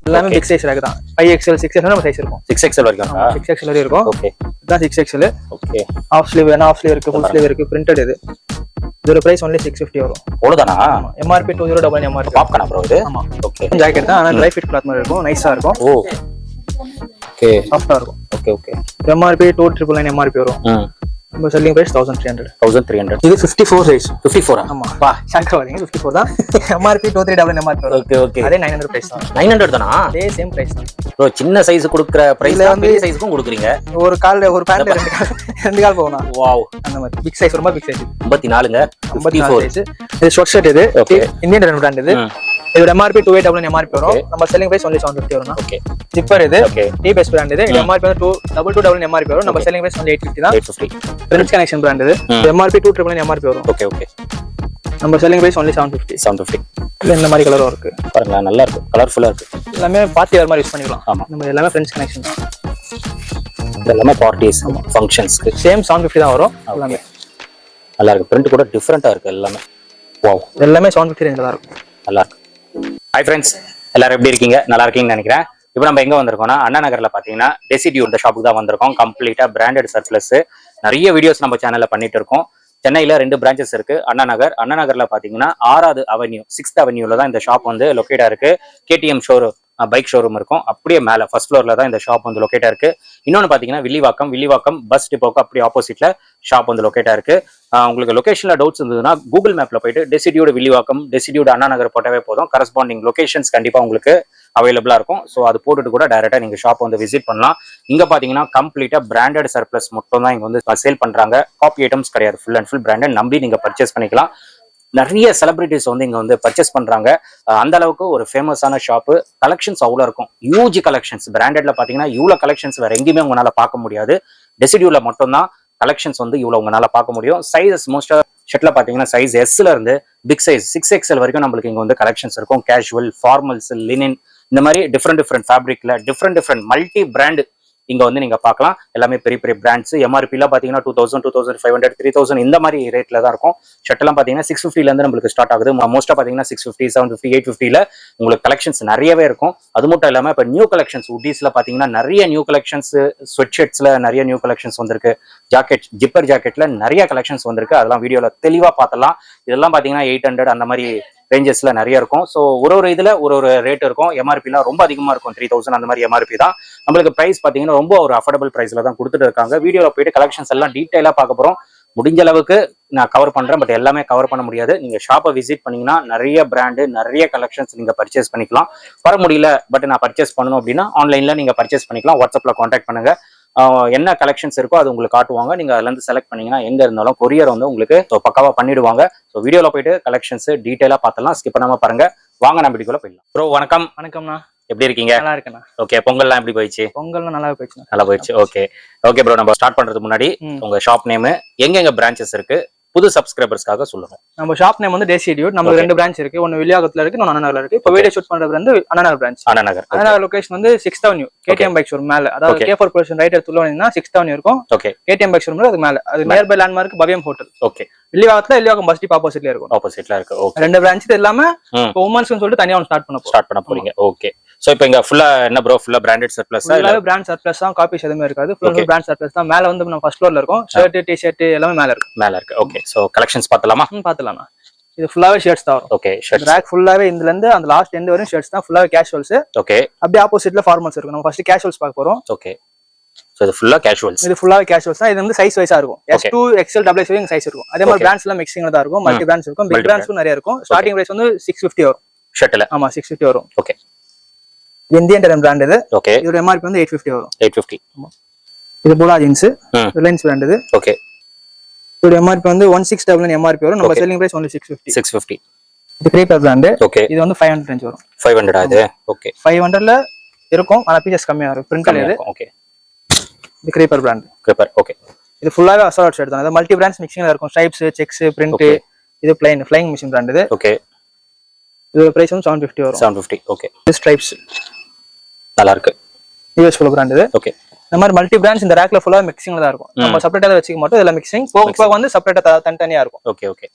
எல்லாமே big size rack தான். 5XL 6XL நம்ம சைஸ் இருக்கும். 6XL வரைக்கும் 6XL வரைக்கும் இருக்கும். ஓகே இதான் 6XL. ஓகே ஆஃப் ஸ்லீவ் வேணா ஆஃப் ஸ்லீவ் இருக்கு, ஃபுல் ஸ்லீவ் இருக்கு, பிரிண்டட் இது. இதோட பிரைஸ் only 650 வரும். அவ்வளவுதானா? MRP 2099 MRP. பாப்கார்னா ப்ரோ இது? ஆமா. ஓகே ஜாக்கெட் தான். ஆனா ட்ரை ஃபிட் கிளாத் மாதிரி இருக்கும், நைஸா இருக்கும். ஓ ஓகே சாஃப்ட்டா இருக்கும். Okay okay. MRP 2999 MRP வரும். நம்ம செல்லிங் பிரைஸ் 1300. 1300. இது 54 சைஸ். 54 ஆமா. வா ஷாக்கா வரீங்க. 54 தான். MRP 2399 MRP வரும். Okay okay. அதே 900 பிரைஸ் தான். 900 தானா? அதே சேம் பிரைஸ் தான். ப்ரோ சின்ன சைஸ் கொடுக்குற பிரைஸ்ல பெரிய சைஸ்க்கும் கொடுக்குறீங்க. ஒரு கால்ல ஒரு பேண்ட்ல ரெண்டு கால் போகும்னா. வாவ். அந்த மாதிரி பிக் சைஸ் ரொம்ப பிக் சைஸ். 54ங்க. 54 சைஸ். இது ஷார்ட் ஷர்ட் இது. இந்தியன் பிராண்ட் இது. இதோட MRP 2899 MRP வரும். நம்ம செல்லிங் பிரைஸ் only 750 வரும். ஓகே. ஜிப்பர் இது. டி பெஸ்ட் பிராண்ட் இது. இது MRP வந்து 2299 MRP வரும். நம்ம செல்லிங் பிரைஸ் only 850 தான். 850. ஃப்ரெண்ட்ஸ் கனெக்ஷன் பிராண்ட் இது. MRP 299 MRP வரும். Okay okay. நம்ம செல்லிங் பிரைஸ் only 750. 750. இல்ல இந்த மாதிரி கலரும் இருக்கு. பாருங்க நல்லா இருக்கு. கலர்ஃபுல்லா இருக்கு. எல்லாமே பார்ட்டி வேர் மாதிரி யூஸ் பண்ணிக்கலாம். ஆமா. நம்ம எல்லாமே ஃப்ரெண்ட்ஸ் கனெக்ஷன் தான். எல்லாமே பார்ட்டிஸ் ஃபங்க்ஷன்ஸ்க்கு சேம் 750 தான் வரும். எல்லாமே நல்லா இருக்கு. பிரிண்ட் கூட டிஃபரெண்டா இருக்கு எல்லாமே. வாவ். எல்லாமே 750 ரேஞ்சில தான் இருக்கும். நல்லா இருக்கு. ஹாய் ஃப்ரெண்ட்ஸ், எல்லாரும் எப்படி இருக்கீங்க? நல்லா இருக்கீங்கன்னு நினைக்கிறேன். இப்போ நம்ம எங்க வந்திருக்கோம்னா அண்ணா நகர்ல பாத்தீங்கன்னா டெசிடியூ இந்த ஷாப்புக்கு தான் வந்திருக்கோம். கம்ப்ளீட்டா பிராண்டட் சர்ப்ளஸ் நிறைய வீடியோஸ் நம்ம சேனல்ல பண்ணிட்டு இருக்கோம். சென்னையில 2 பிரான்ச்சஸ் இருக்கு. அண்ணா நகர்ல பாத்தீங்கன்னா 6th அவென்யூ 6th அவென்யூல தான் இந்த ஷாப் வந்து லொகேட்டா இருக்கு. KTM ஷோரூம் பைக் ஷோரூம் இருக்கும். அப்படியே மேல ஃபர்ஸ்ட் ஃப்ளோர்ல தான் இந்த ஷாப் வந்து லொகேட்டா இருக்கு. இன்னொன்னு பாத்தீங்கன்னா வில்லிவாக்கம் பஸ் டிப்போக்கு அப்படியே ஆப்போசிட்ல ஷாப் வந்து லொகேட்டா இருக்கு. உங்களுக்கு லொகேஷன்ல டவுட்ஸ் இருந்ததுன்னா கூகுள் மேப்ல போயிட்டு டெசிடியூட் வில்லிவாக்கம் டெசிடியூட் அண்ணா நகர் போட்டாவே போதும். கரஸ்பாண்டிங் லொகேஷன்ஸ் கண்டிப்பா உங்களுக்கு அவைலபிளா இருக்கும். ஸோ அது போட்டுட்டு கூட டைரக்டா நீங்க ஷாப் வந்து விசிட் பண்ணலாம். இங்க பாத்தீங்கன்னா கம்ப்ளீட்டா பிராண்டட் சர்ப்ளஸ் மட்டும் தான் இங்க வந்து சேல் பண்றாங்க. காப்பி ஐட்டம்ஸ் கிடையாது. ஃபுல் அண்ட் ஃபுல் பிராண்டட் நம்பி நீங்க பர்ச்சேஸ் பண்ணிக்கலாம். நிறைய செலிபிரிட்டிஸ் வந்து இங்க வந்து பர்ச்சேஸ் பண்றாங்க. அந்த அளவுக்கு ஒரு ஃபேமஸான ஷாப்பு. கலெக்ஷன்ஸ் அவ்வளோ இருக்கும். UG collections. பிராண்டட்ல பாத்தீங்கன்னா இவ்வளவு கலெக்ஷன்ஸ் வேற எங்கேயுமே உங்களால பார்க்க முடியாது. டெசிடியூல மட்டும்தான் கலெக்ஷன்ஸ் வந்து இவ்வளவு உங்களால பார்க்க முடியும். சைஸஸ் மோஸ்டா ஷர்ட்ல பாத்தீங்கன்னா சைஸ் Sல இருந்து பிக் சைஸ் 6XL வரைக்கும் நம்மளுக்கு இங்க வந்து கலெக்ஷன்ஸ் இருக்கும். கேஷுவல், ஃபார்மல்ஸ், லினின் இந்த மாதிரி டிஃப்ரெண்ட் ஃபேப்ரிக்ல டிஃப்ரெண்ட் மல்டி பிராண்ட் இங்க வந்து நீங்க பார்க்கலாம். எல்லாமே பெரிய பெரிய பிராண்ட்ஸ். MRP எல்லாம் பாத்தீங்கன்னா 2000, 2500, 3000 இந்த மாதிரி ரேட்ல தான் இருக்கும். ஷர்ட் எல்லாம் பாத்தீங்கன்னா 650ல இருந்து நம்மளுக்கு ஸ்டார்ட் ஆகுது. மோஸ்டா பாத்தீங்கன்னா 650, 750, 850ல உங்களுக்கு கலெக்ஷன்ஸ் நிறையவே இருக்கும். அது மட்டும் இல்லாம இப்ப நியூ கலெக்ஷன்ஸ் உட்டீஸ்ல பாத்தீங்கன்னா நிறைய நியூ கலெக்ஷன்ஸ், ஸ்வெட் ஷர்ட்ஸ்ல நிறைய நியூ கலெக்ஷன்ஸ் வந்திருக்கு. ஜாக்கெட், ஜிப்பர் ஜாக்கெட்ல நிறைய கலெக்ஷன்ஸ் வந்திருக்கு. அதெல்லாம் வீடியோல தெளிவா பார்த்தலாம். இதெல்லாம் பாத்தீங்கன்னா 800 அந்த மாதிரி ரேஞ்சஸ்ல நிறைய இருக்கும். ஸோ ஒரு இதுல ஒரு ரேட் இருக்கும். MRPலாம் ரொம்ப அதிகமா இருக்கும். 3000 அந்த மாதிரி MRP தான். நம்மளுக்கு பிரைஸ் பாத்தீங்கன்னா ரொம்ப ஒரு அஃபோர்டபுள் பிரைஸ்ல தான் கொடுத்துட்டு இருக்காங்க. வீடியோல போயிட்டு கலெக்ஷன்ஸ் எல்லாம் டீடைலா பார்க்க போறோம். முடிஞ்ச அளவுக்கு நான் கவர் பண்றேன். பட் எல்லாமே கவர் பண்ண முடியாது. நீங்க ஷாப்பை விசிட் பண்ணீங்கன்னா நிறைய பிராண்டு நிறைய கலெக்ஷன்ஸ் நீங்க பர்ச்சேஸ் பண்ணிக்கலாம். வர முடியல பட் நான் பர்ச்சேஸ் பண்ணணும் அப்படின்னா ஆன்லைன்ல நீங்க பர்ச்சேஸ் பண்ணிக்கலாம். வாட்ஸ்அப்ல கான்டாக்ட் பண்ணுங்க. என்ன கலெக்ஷன்ஸ் இருக்கோ அது உங்களுக்கு காட்டுவாங்க. நீங்க அதுல இருந்து செலக்ட் பண்ணீங்கன்னா எங்க இருந்தாலும் கொரியர் வந்து உங்களுக்கு பக்காவா பண்ணிடுவாங்க. ஸோ வீடியோல போயிட்டு கலெக்ஷன்ஸ் டீடைலா பார்த்தலாம். ஸ்கிப் பண்ணாம பாருங்க. வாங்க நம்ம வீடியோக்குள்ள போயிடலாம். ப்ரோ வணக்கம். வணக்கம்ண்ணா. எப்படி இருக்கீங்க? நல்லா இருக்கேண்ணா. ஓகே. பொங்கல்லாம் எப்படி போயிடுச்சு? பொங்கல்லாம் நல்லா போயிடுச்சு. நல்லா போயிடுச்சு. ஓகே ப்ரோ, நம்ம ஸ்டார்ட் பண்றதுக்கு முன்னாடி உங்க ஷாப் நேம், எங்க பிரான்ச்சஸ் இருக்கு, புது சப்ஸ்கிரைபர்ஸ்க்காக சொல்லுங்க. நம்ம ஷாப் நேம் வந்து டெசிடியூட். நமக்கு 2 பிரான்ச் இருக்கு. ஒன்னு வில்லிவாக்கத்துல இருக்கு, இன்னொன்னு அண்ணா நகர்ல இருக்கு. இப்போ வீடியோ ஷூட் பண்ற brand Anna Nagar branch. Anna Nagar location வந்து 6th avenue KTM bike showroom மேல. அதாவது K4 பொசிஷன் ரைட் எடுத்து உள்ளவனா 6th அவென்யூ இருக்கும். KTM பைக் ஷோரூம்ல அதுக்கு மேல. அது நியர் பை லேண்ட்மார்க் பவியம் ஹோட்டல். வில்லிவாக்கம் பஸ் ஸ்டாப் ஆப்போசிட்ல இருக்கும். ஆப்போசிட்ல இருக்கு. 2 பிரான்ச் இது எல்லாமே இப்போ உமன்ஸ்னு சொல்லிட்டு தனியா ஒன்னு ஸ்டார்ட் பண்ண போறீங்க. ஓகே. சோ இப்போ இங்க ஃபுல்லா என்ன ப்ரோ? ஃபுல்லா பிராண்டட் சர்ப்ளஸா? இல்ல பிராண்ட் சர்ப்ளஸ் தான். காப்பீஸ் எதுவுமே இருக்காது. ஃபுல்லா பிராண்ட் சர்ப்ளஸ் தான். மேல வந்து நம்ம ஃபர்ஸ்ட் ஃப்ளோர்ல இருக்கும். ஷர்ட், டி-ஷர்ட் எல்லாமே மேல இருக்கு. ஓகே. சோ கலெக்ஷன்ஸ் பார்த்தலாமா? பார்த்தலாம்ண்ணா. இது ஃபுல்லாவே ஷர்ட்ஸ் தான் வரும். ஓகே. ஷர்ட்ஸ் ரேக் ஃபுல்லாவே இதுல இருந்து அந்த லாஸ்ட் எண்ட் வரையும் ஷர்ட்ஸ் தான். ஃபுல்லாவே கேஷுவல்ஸ். ஓகே. அப்படியே ஆப்போசிட்ல ஃபார்மல்ஸ் இருக்கும். நம்ம ஃபர்ஸ்ட் கேஷுவல்ஸ் பார்க்க போறோம். ஓகே. சோ இது ஃபுல்லா கேஷுவல்ஸ். இது ஃபுல்லாவே கேஷுவல்ஸ் தான். இது வந்து சைஸ் வைஸா இருக்கும். S2, XL, XXL வரைக்கும் சைஸ் இருக்கும். அதே மாதிரி பிராண்ட்ஸ் எல்லாம் மிக்சிங்ல தான் இருக்கும். மல்டி பிராண்ட்ஸ் இருக்கும். பிக் பிராண்ட்ஸும் நிறைய இருக்கும். ஸ்டார்டிங் பிரைஸ் வந்து 650 வரும் ஷர்ட்ல. ஆமா 650 வரும். ஓகே. இந்தியன் டெரம் பிராண்ட் இது. ஓகே. இதோட MRP வந்து 850 வரும். 850. ஆமா. இது போலா ஜீன்ஸ் ரிலையன்ஸ் பிராண்ட் இது. ஓகே. இதோட MRP வந்து 1699 MRP வரும். நம்ம செல்லிங் பிரைஸ் only 650. இது கிரேப்பர் பிராண்ட். ஓகே. இது வந்து 500 ரேஞ்ச் வரும். 500 இது. ஓகே. 500ல இருக்கும். ஆனா பீசஸ் கம்மியா இருக்கும். பிரிண்டல் இது. ஓகே. இது கிரேப்பர் பிராண்ட். கிரேப்பர். ஓகே. இது ஃபுல்லாவே அசார்ட் ஷர்ட் தான். இது மல்டி பிராண்ட்ஸ் மிக்சிங்ல இருக்கும். Stripes, sex, print. இது ப்ளைன் ஃளைங் மிஷின் பிராண்ட் இது. ஓகே. இதோட பிரைஸ் வந்து 750 வரும். 750. ஓகே. இது ஸ்ட்ரைப்ஸ் நல்லா இருக்கு. US ஃபுல் பிராண்ட் இது. ஓகே. இந்த மாதிரி மல்டி பிராண்ட்ஸ் இந்த ரேக்ல ஃபுல்லா மிக்சிங்ல தான் இருக்கும். நம்ம செப்பரேட்டா வச்சுக்க மாட்டோம். இதெல்லாம் மிக்சிங் போக வந்து செப்பரேட்டா தனித்தனியா இருக்கும். ஓகே.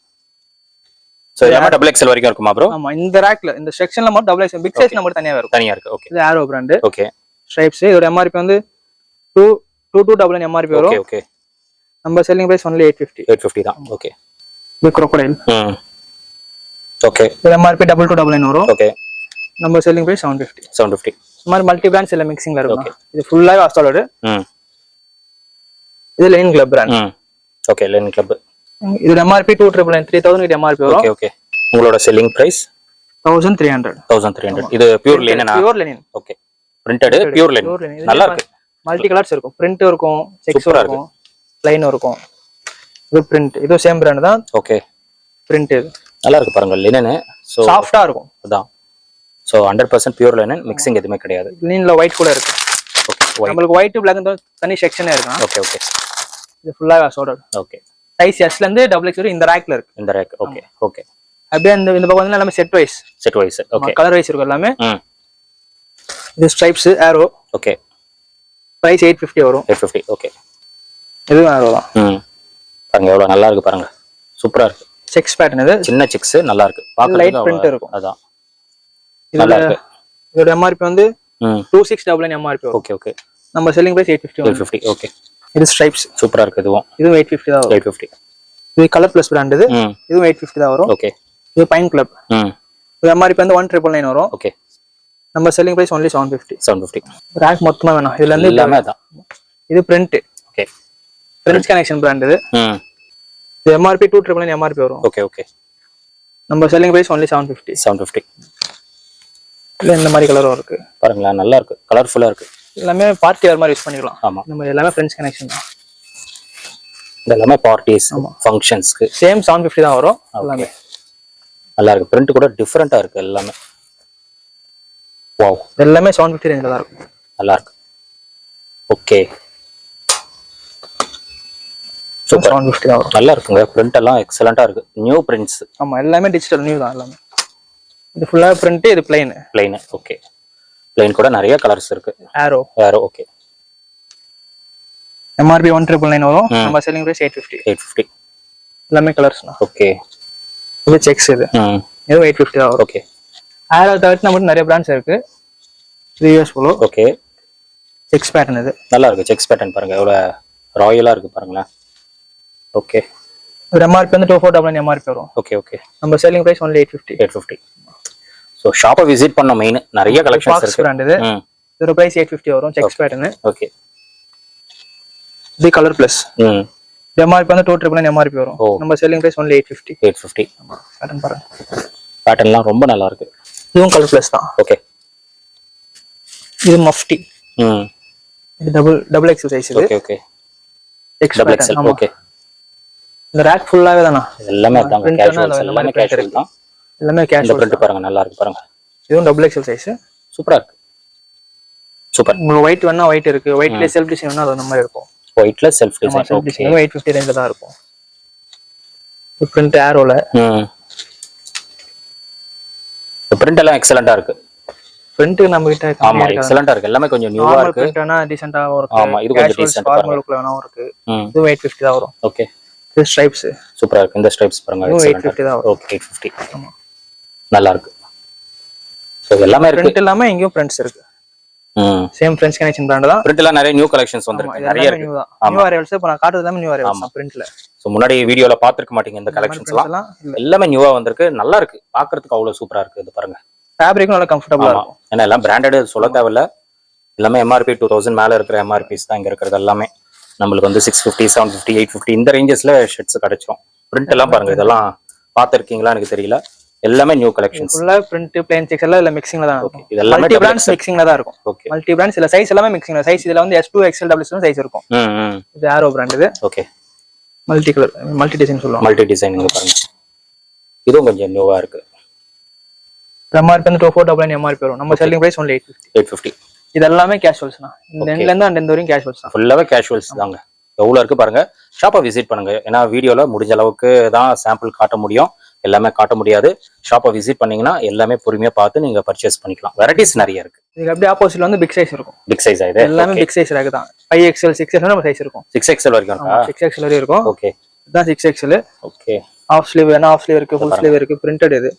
சோ எல்லாமே டபுள் எக்ஸ்எல் வரைக்கும் இருக்குமா ப்ரோ? ஆமா, இந்த ரேக்ல இந்த செக்ஷன்ல மட்டும் double XL, big size number தனியா இருக்கும். தனியா இருக்கு. ஓகே. இது ஆரோ பிராண்ட். ஓகே. ஸ்ட்ரைப்ஸ். இதோட எம்ஆர்பி வந்து 2299 எம்ஆர்பி வரும். Okay okay. நம்ம செல்லிங் பிரைஸ் ஒன்லி 850 தான். ஓகே. இது crocodile. ஓகே. இது எம்ஆர்பி 2299 வரும். ஓகே. நம்ம செல்லிங் பிரைஸ் 750. இந்த மாதிரி மல்டி பிராண்ட்ஸ் எல்லாம் மிக்சிங்ல இருக்கும். இது ஃபுல்லாவே அஸ்டாலோட. இது line club brand. Okay, line club. இது எம்ஆர்பி 2999, 3000 எம்ஆர்பி வரும். Okay okay. உங்களோட செல்லிங் பிரைஸ் 1300. இது பியூர் லினனா? Pure linen. Okay. Printed pure linen. நல்லா இருக்கு. மல்டி கலர்ஸ் இருக்கும். பிரிண்ட் இருக்கும், செக்ஸ் இருக்கும், லைன் இருக்கும். இது பிரிண்ட். இது சேம் பிராண்ட் தான். ஓகே. பிரிண்ட் இது நல்லா இருக்கு பாருங்க. லினன் சோ சாஃப்ட்டா இருக்கும். அதான். சோ 100% பியூர் லினன், மிக்சிங் எதுவுமே கிடையாது. லினன்ல ஒயிட் கூட இருக்கு. ஓகே. நமக்கு ஒயிட் பிளாக் தனி செக்ஷனே இருக்கு. Okay okay. இது ஃபுல்லா அஸ்டாலோட. ஓகே. சைஸ் S ல இருந்து டபுள் எக்ஸ் வரை இந்த ரேக்ல இருக்கு. இந்த ரேக். Okay okay. அப்படியே இந்த பக்கம் வந்து எல்லாமே set wise. Okay. Colour wise இருக்கும் எல்லாமே. இது ஸ்ட்ரைப்ஸ் ஆரோ. ஓகே. பிரைஸ் 850 வரும். 850. ஓகே. இதுவும் ஆரோ தான். பாருங்க எவ்வளவு நல்லா இருக்கு பாருங்க. சூப்பரா இருக்கு. Sex pattern. இது சின்ன செக்ஸ் நல்லா இருக்கு. பார்க்க லைட் பிரிண்ட் இருக்கும். அதான். நல்லா இருக்கு. இதோட எம்ஆர்பி வந்து 2699 எம்ஆர்பி வரும். Okay okay. நம்ம செல்லிங் பிரைஸ் 850. ஓகே. இது ஸ்ட்ரைப்ஸ். சூப்பரா இருக்கு. இதுவும் 850 தான் வரும். 850. இது கலர் பிளஸ் பிராண்ட். இதுவும் 850 தான் வரும். ஓகே. இது பைன் கிளப். இது எம்ஆர்பி வந்து 1999 வரும். ஓகே. நம்ம செல்லிங் பிரைஸ் ஒன்லி 750. ரேக் மொத்தமா வேணாம். இதுல இருந்து எல்லாமே அதான். இது print. Okay. Print connection brand. இது எம்ஆர்பி 2999 எம்ஆர்பி வரும். Okay okay. நம்ம செல்லிங் பிரைஸ் ஒன்லி 750. இல்ல இந்த மாதிரி கலரும் இருக்கு. பாருங்களா நல்லா இருக்கு. கலர்ஃபுல்லா இருக்கு. எல்லாமே பார்ட்டி வேர் மாதிரி யூஸ் பண்ணிக்கலாம். ஆமா. நம்ம எல்லாமே ஃப்ரெண்ட்ஸ் கனெக்ஷன் தான். எல்லாமே பார்ட்டிஸ், ஃபங்க்ஷன்ஸ்க்கு சேம் 750 தான் வரும். எல்லாமே நல்லா இருக்கு. பிரிண்ட் கூட டிஃபரெண்டா இருக்கு எல்லாமே. வாவ். எல்லாமே 750 ரேஞ்சில தான் இருக்கும். நல்லா இருக்கு. ஓகே. சூப்பர். 750 தான் வரும். நல்லா இருக்குங்க. பிரிண்ட் எல்லாம் எக்ஸலென்ட்டா இருக்கு. New prints. ஆமா, எல்லாமே டிஜிட்டல் நியூ தான் எல்லாமே. இது ஃபுல்லா பிரிண்ட், இது ப்ளைன். ஓகே. ப்ளைன் கூட நிறைய கலர்ஸ் இருக்கு. ஆரோ. ஓகே. எம்ஆர்பி 1999 வரும். நம்ம செல்லிங் பிரைஸ் 850. எல்லாமே கலர்ஸ் தான். ஓகே. இது செக்ஸ். இது 850 தான் வரும். ஓகே. ஆரோ தவிர்த்து நம்ம நிறைய பிராண்ட்ஸ் இருக்கு. இது US polo. Okay. Sex pattern. இது நல்லா இருக்கு. செக்ஸ் பேட்டர்ன் பாருங்க எவ்வளவு ராயலா இருக்கு பாருங்களேன். ஓகே. ஒரு எம்ஆர்பி வந்து 2499 எம்ஆர்பி வரும். Okay okay. நம்ம செல்லிங் பிரைஸ் ஒன்லி 850. சோ ஷாப்பை விசிட் பண்ண மெயின் நிறைய கலெக்ஷன்ஸ் இருக்கு. பிராண்ட் இது. இதோட பிரைஸ் 850 வரும். Checks pattern. ஓகே. இது கலர் பிளஸ். எம்ஆர்பி வந்து 2999 எம்ஆர்பி வரும். நம்ம செல்லிங் பிரைஸ் ஒன்லி 850. பேட்டர்ன் பாருங்க. பேட்டர்ன்லாம் ரொம்ப நல்லா இருக்கு. இதுவும் கலர் பிளஸ் தான். ஓகே. இது மஃப்டி. இது டபுள் எக்ஸ் சைஸ். இது okay okay. Double X. Okay. இந்த ரேக் ஃபுல்லாவே தானா? எல்லாமே அதான் கேஷுவல்ஸ். எல்லாமே கேஷுவல் தான். எல்லாமே கேஷுவல். இந்த பிரிண்ட் பாருங்க நல்லா இருக்கு பாருங்க. இதுவும் டபுள் எக்ஸ்எல் சைஸ். சூப்பரா இருக்கு. சூப்பர். உங்களுக்கு ஒயிட் வேணா ஒயிட் இருக்கு. ஒயிட்ல செல்ஃப் டிசைன் வேணா அது அந்த மாதிரி இருக்கும். ஒயிட்ல செல்ஃப் டிசைன். ஓகே. 850 ரேஞ்சில தான் இருக்கும். இந்த பிரிண்ட் ஆரோல. இந்த பிரிண்ட் எல்லாம் எக்ஸலென்ட்டா இருக்கு. பிரிண்ட் நம்ம கிட்ட ஆமா எக்ஸலென்ட்டா இருக்கு. எல்லாமே கொஞ்சம் நியூவா இருக்கு. பிரிண்ட்னா டீசன்ட்டாவும் இருக்கு. ஆமா இது கொஞ்சம் டீசன்ட் ஃபார்மல் லுக்ல வேணாவும் இருக்கு. இது 850 தான் வரும். ஓகே. இது ஸ்ட்ரைப்ஸ். சூப்பரா இருக்கு. இந்த ஸ்ட்ரைப்ஸ் பாருங்க. 850 தான் வரும். ஓகே 850. ஆமா. நல்லா இருக்கு. சோ எல்லாமே இருக்கு. பிரிண்ட் எல்லாமே இங்கேயும் பிரிண்ட்ஸ் இருக்கு. சேம் ஃப்ரெண்ட்ஸ் கனெக்ஷன் பிராண்ட் தான். பிரிண்ட் எல்லாம் நிறைய நியூ கலெக்ஷன்ஸ் வந்திருக்கு. நிறைய இருக்கு. நியூ அரைவல்ஸ் இப்ப நான் காட்டுறது எல்லாமே நியூ அரைவல்ஸ் தான் பிரிண்ட்ல. சோ முன்னாடி வீடியோல பாத்துக்க மாட்டீங்க இந்த கலெக்ஷன்ஸ் எல்லாம். எல்லாமே நியூவா வந்திருக்கு. நல்லா இருக்கு. பார்க்கிறதுக்கு அவ்வளவு சூப்பரா இருக்கு. இது பாருங்க. ஃபேப்ரிக்கும் நல்லா கம்ஃபர்ட்டபிளா இருக்கும். ஏன்னா எல்லாம் பிராண்டட் சொல்ல தேவையில்ல. எல்லாமே எம்ஆர்பி 2000 மேல இருக்கிற எம்ஆர்பிஸ் தான் இங்க இருக்கிறது எல்லாமே. நம்மளுக்கு வந்து 650, 750, 850 இந்த ரேஞ்சஸ்ல ஷர்ட்ஸ் கிடைச்சிரும். பிரிண்ட் எல்லாம் பாருங்க. இதெல்லாம் பாத்துருக்கீங்களா எனக்கு தெரியல. எல்லாமே நியூ கலெக்ஷன்ஸ். ஃபுல்லா பிரிண்ட் பிளைன் செக்ஸ் எல்லாம் இல்ல மிக்சிங்ல தான் இருக்கும். இதெல்லாம் மல்டி பிராண்ட்ஸ் மிக்சிங்ல தான் இருக்கும். ஓகே. மல்டி பிராண்ட்ஸ் இல்ல சைஸ் எல்லாமே மிக்சிங்ல. சைஸ் இதுல வந்து S2 XL WS சைஸ் இருக்கும். இது ஆரோ பிராண்ட் இது. Okay. Multi colour multi design சொல்லுவாங்க. மல்டி டிசைன் இங்க பாருங்க. இதுவும் கொஞ்சம் நியூவா இருக்கு. எம்ஆர்பி வந்து 2499 எம்ஆர்பி வரும். நம்ம செல்லிங் பிரைஸ் ஒன்லி 850. இது எல்லாமே கேஷுவல்ஸ்னா. இந்த எண்ட்ல இருந்து அந்த வரைக்கும் கேஷுவல்ஸ் தான். ஃபுல்லாவே கேஷுவல்ஸ் தாங்க. எவ்வளவு இருக்கு பாருங்க. ஷாப்பை விசிட் பண்ணுங்க. ஏன்னா வீடியோல முடிஞ்ச அளவுக்கு தான் சாம்பிள் காட்ட முடியும். எல்லாமே காட்ட முடியாது. ஷாப்பை விசிட் பண்ணீங்கன்னா எல்லாமே பொறுமையா பார்த்து நீங்க பர்ச்சேஸ் பண்ணிக்கலாம். வெரைட்டிஸ் நிறைய இருக்கு. இதுக்கு அப்படியே ஆப்போசிட்ல வந்து பிக் சைஸ் இருக்கும். பிக் சைஸ் இது எல்லாமே பிக் சைஸ் ரேக் தான். 5XL 6XL நம்ம சைஸ் இருக்கும். 6XL வரைக்கும் இருக்கா? 6XL வரைக்கும் இருக்கும். ஓகே. இதான் 6XL. ஓகே. ஆஃப் ஸ்லீவ் வேணா ஆஃப் ஸ்லீவ் இருக்கு, ஃபுல் ஸ்லீவ் இருக்கு, பிரிண்டட் இது.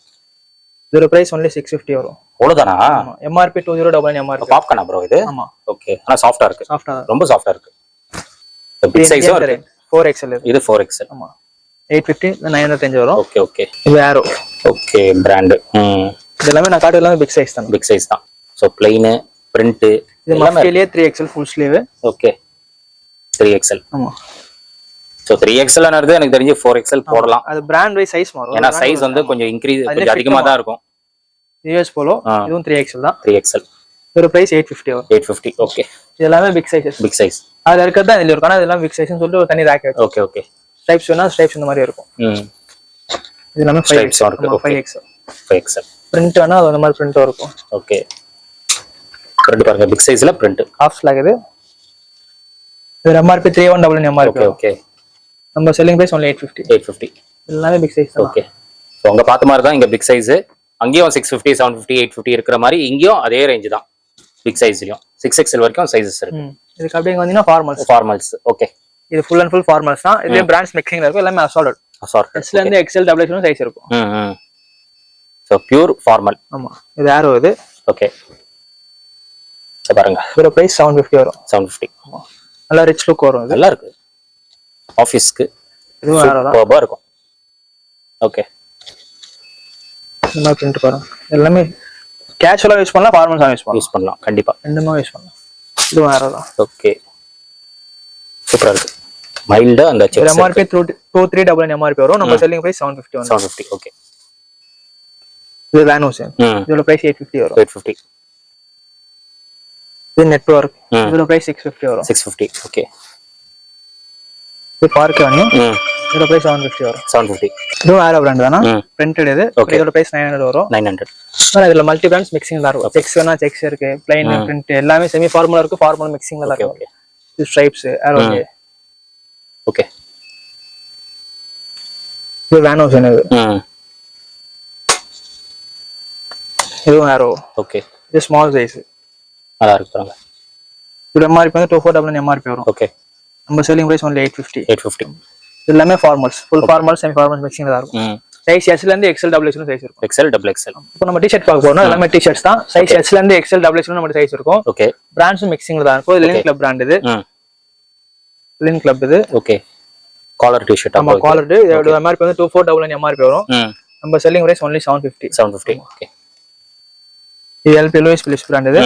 இதோட பிரைஸ் ஒன்லி 650 வரும். அவ்வளவுதானா? MRP 2099 MRP. பாப்கார்னா ப்ரோ இது? ஆமா. ஓகே. ஆனா சாஃப்ட்டா இருக்கு. சாஃப்ட்டா ரொம்ப சாஃப்ட்டா இருக்கு. பிக் சைஸும் இருக்கு. 4XL இது 4XL. ஆமா. 850 905 வரும். Okay okay. இது ஆரோ. Okay brand. இது எல்லாமே நான் காட்டு எல்லாமே பிக் சைஸ் தான். பிக் சைஸ் தான். சோ பிளைன், பிரிண்ட் இது மஃப்டிலே 3XL full sleeve. Okay. 3XL. ஆமா. சோ 3XL ஆனது எனக்கு தெரிஞ்சு 4XL போடலாம். அது பிராண்ட் வைஸ் சைஸ் மாறும். ஏன்னா சைஸ் வந்து கொஞ்சம் இன்கிரீஸ் கொஞ்சம் அதிகமா தான் இருக்கும். US போலோ இதுவும் 3XL தான். 3XL. இதோட பிரைஸ் 850 வரும். 850. ஓகே. இது எல்லாமே பிக் சைஸஸ். Big size. அதுல இருக்கிறது தான் இதுல இருக்கும். ஆனா இதெல்லாம் பிக் சைஸ்னு சொல்லிட்டு ஒரு தனி ரேக் இருக்கு. Okay okay. ஸ்ட்ரைப்ஸ் வேணா ஸ்ட்ரைப்ஸ் இந்த மாதிரி இருக்கும். இது எல்லாமே 5XL இருக்கு. 5XL. 5XL. பிரிண்ட் வேணா அது அந்த மாதிரி பிரிண்ட் இருக்கும். ஓகே. பிரிண்ட் பாருங்க பிக் சைஸ்ல பிரிண்ட். ஆஃப் ஸ்லாக் இது. இது MRP 3199 MRP. Okay okay. நம்ம செல்லிங் பிரைஸ் only 850. 850. எல்லாமே பிக் சைஸ். ஓகே. சோ அங்க பார்த்த மாதிரி தான் இங்க பிக் சைஸ். அங்கேயும் 650, 750, 850 இருக்கிற மாதிரி இங்கேயும் அதே ரேஞ்ச் தான். பிக் சைஸ்லயும் 6XL வரைக்கும் சைஸஸ் இருக்கு. இதுக்கு அப்படியே வந்தீங்கன்னா ஃபார்மல்ஸ். ஓகே. இது ஃபுல் அண்ட் ஃபுல் ஃபார்மல்ஸ் தான். இதுல பிராண்ட்ஸ் மிக்சிங்ல இருக்கும். எல்லாமே அசார்ட்டட். எஸ்ல இருந்து XL XXL சைஸ் இருக்கும். So pure formal. ஆமா. இது ஆரோ இது. ஓகே. பாருங்க. இதோட பிரைஸ் 750 வரும். 750. நல்ல ரிச் லுக் வரும். நல்லா இருக்கு. ஆபீஸ்க்கு இதுவும் ஆரோ தான். சூப்பரா இருக்கும். ஓகே. இந்த பிரிண்ட் பாருங்க. எல்லாமே கேஷுவலா யூஸ் பண்ணலாம், ஃபார்மல்ஸா யூஸ் பண்ணலாம். கண்டிப்பா ரெண்டுமே யூஸ் பண்ணலாம். இதுவும் ஆரோ தான். ஓகே. சூப்பரா இருக்கு. மைல்டா அந்த செக்ஸ். MRP 2399 MRP வரும். நம்ம செல்லிங் பிரைஸ் 750 வரும். 750. ஓகே. இது வேனோஸ். இதோட பிரைஸ் 850 வரும். 850. இது நெட்வொர்க். இதோட பிரைஸ் 650 வரும். 650. ஓகே. இது பார்க் வேணும். இதோட பிரைஸ் 750 வரும். 750. இதுவும் ஆரோ பிராண்ட் தானா? பிரிண்டட் இது. இதோட பிரைஸ் 900 வரும். 900. இதுல மல்டி பிராண்ட்ஸ் மிக்சிங்ல இருக்கும். செக்ஸ் வேணா செக்ஸ் இருக்கு, ப்ளைன் பிரிண்ட் எல்லாமே செமி ஃபார்மலா இருக்கு, ஃபார்மல் மிக்சிங்ல தான் இருக்கு. இது ஸ்ட்ரைப்ஸ் ஆரோ. ஓகே. இது வேனோஸ் என்னது? இதுவும் ஆரோ. ஓகே. இது ஸ்மால் சைஸ். நல்லா இருக்கு பாருங்க. இது MRP வந்து 2499 MRP வரும். ஓகே. நம்ம செல்லிங் பிரைஸ் only 850. 850. எல்லாமே formals, full formals, semi formals மிக்சிங்ல தான் இருக்கும். சைஸ் S ல இருந்து XL XXL சைஸ் இருக்கும். XL XXL. இப்போ நம்ம டி-ஷர்ட் பார்க்க போறோம். எல்லாமே டி-ஷர்ட்ஸ் தான். சைஸ் S ல இருந்து XL XXL நம்ம சைஸ் இருக்கும். ஓகே. பிராண்ட்ஸ் மிக்சிங்ல தான் இருக்கும். லின் கிளப் பிராண்ட் இது. லின் கிளப் இது. ஓகே. Collar T-shirt. ஆமா காலர். இதோட MRP வந்து 2499 MRP வரும். நம்ம செல்லிங் பிரைஸ் only 750. 750. ஓகே. இது LP லூயிஸ் பிலிப்ஸ் பிராண்ட் இது.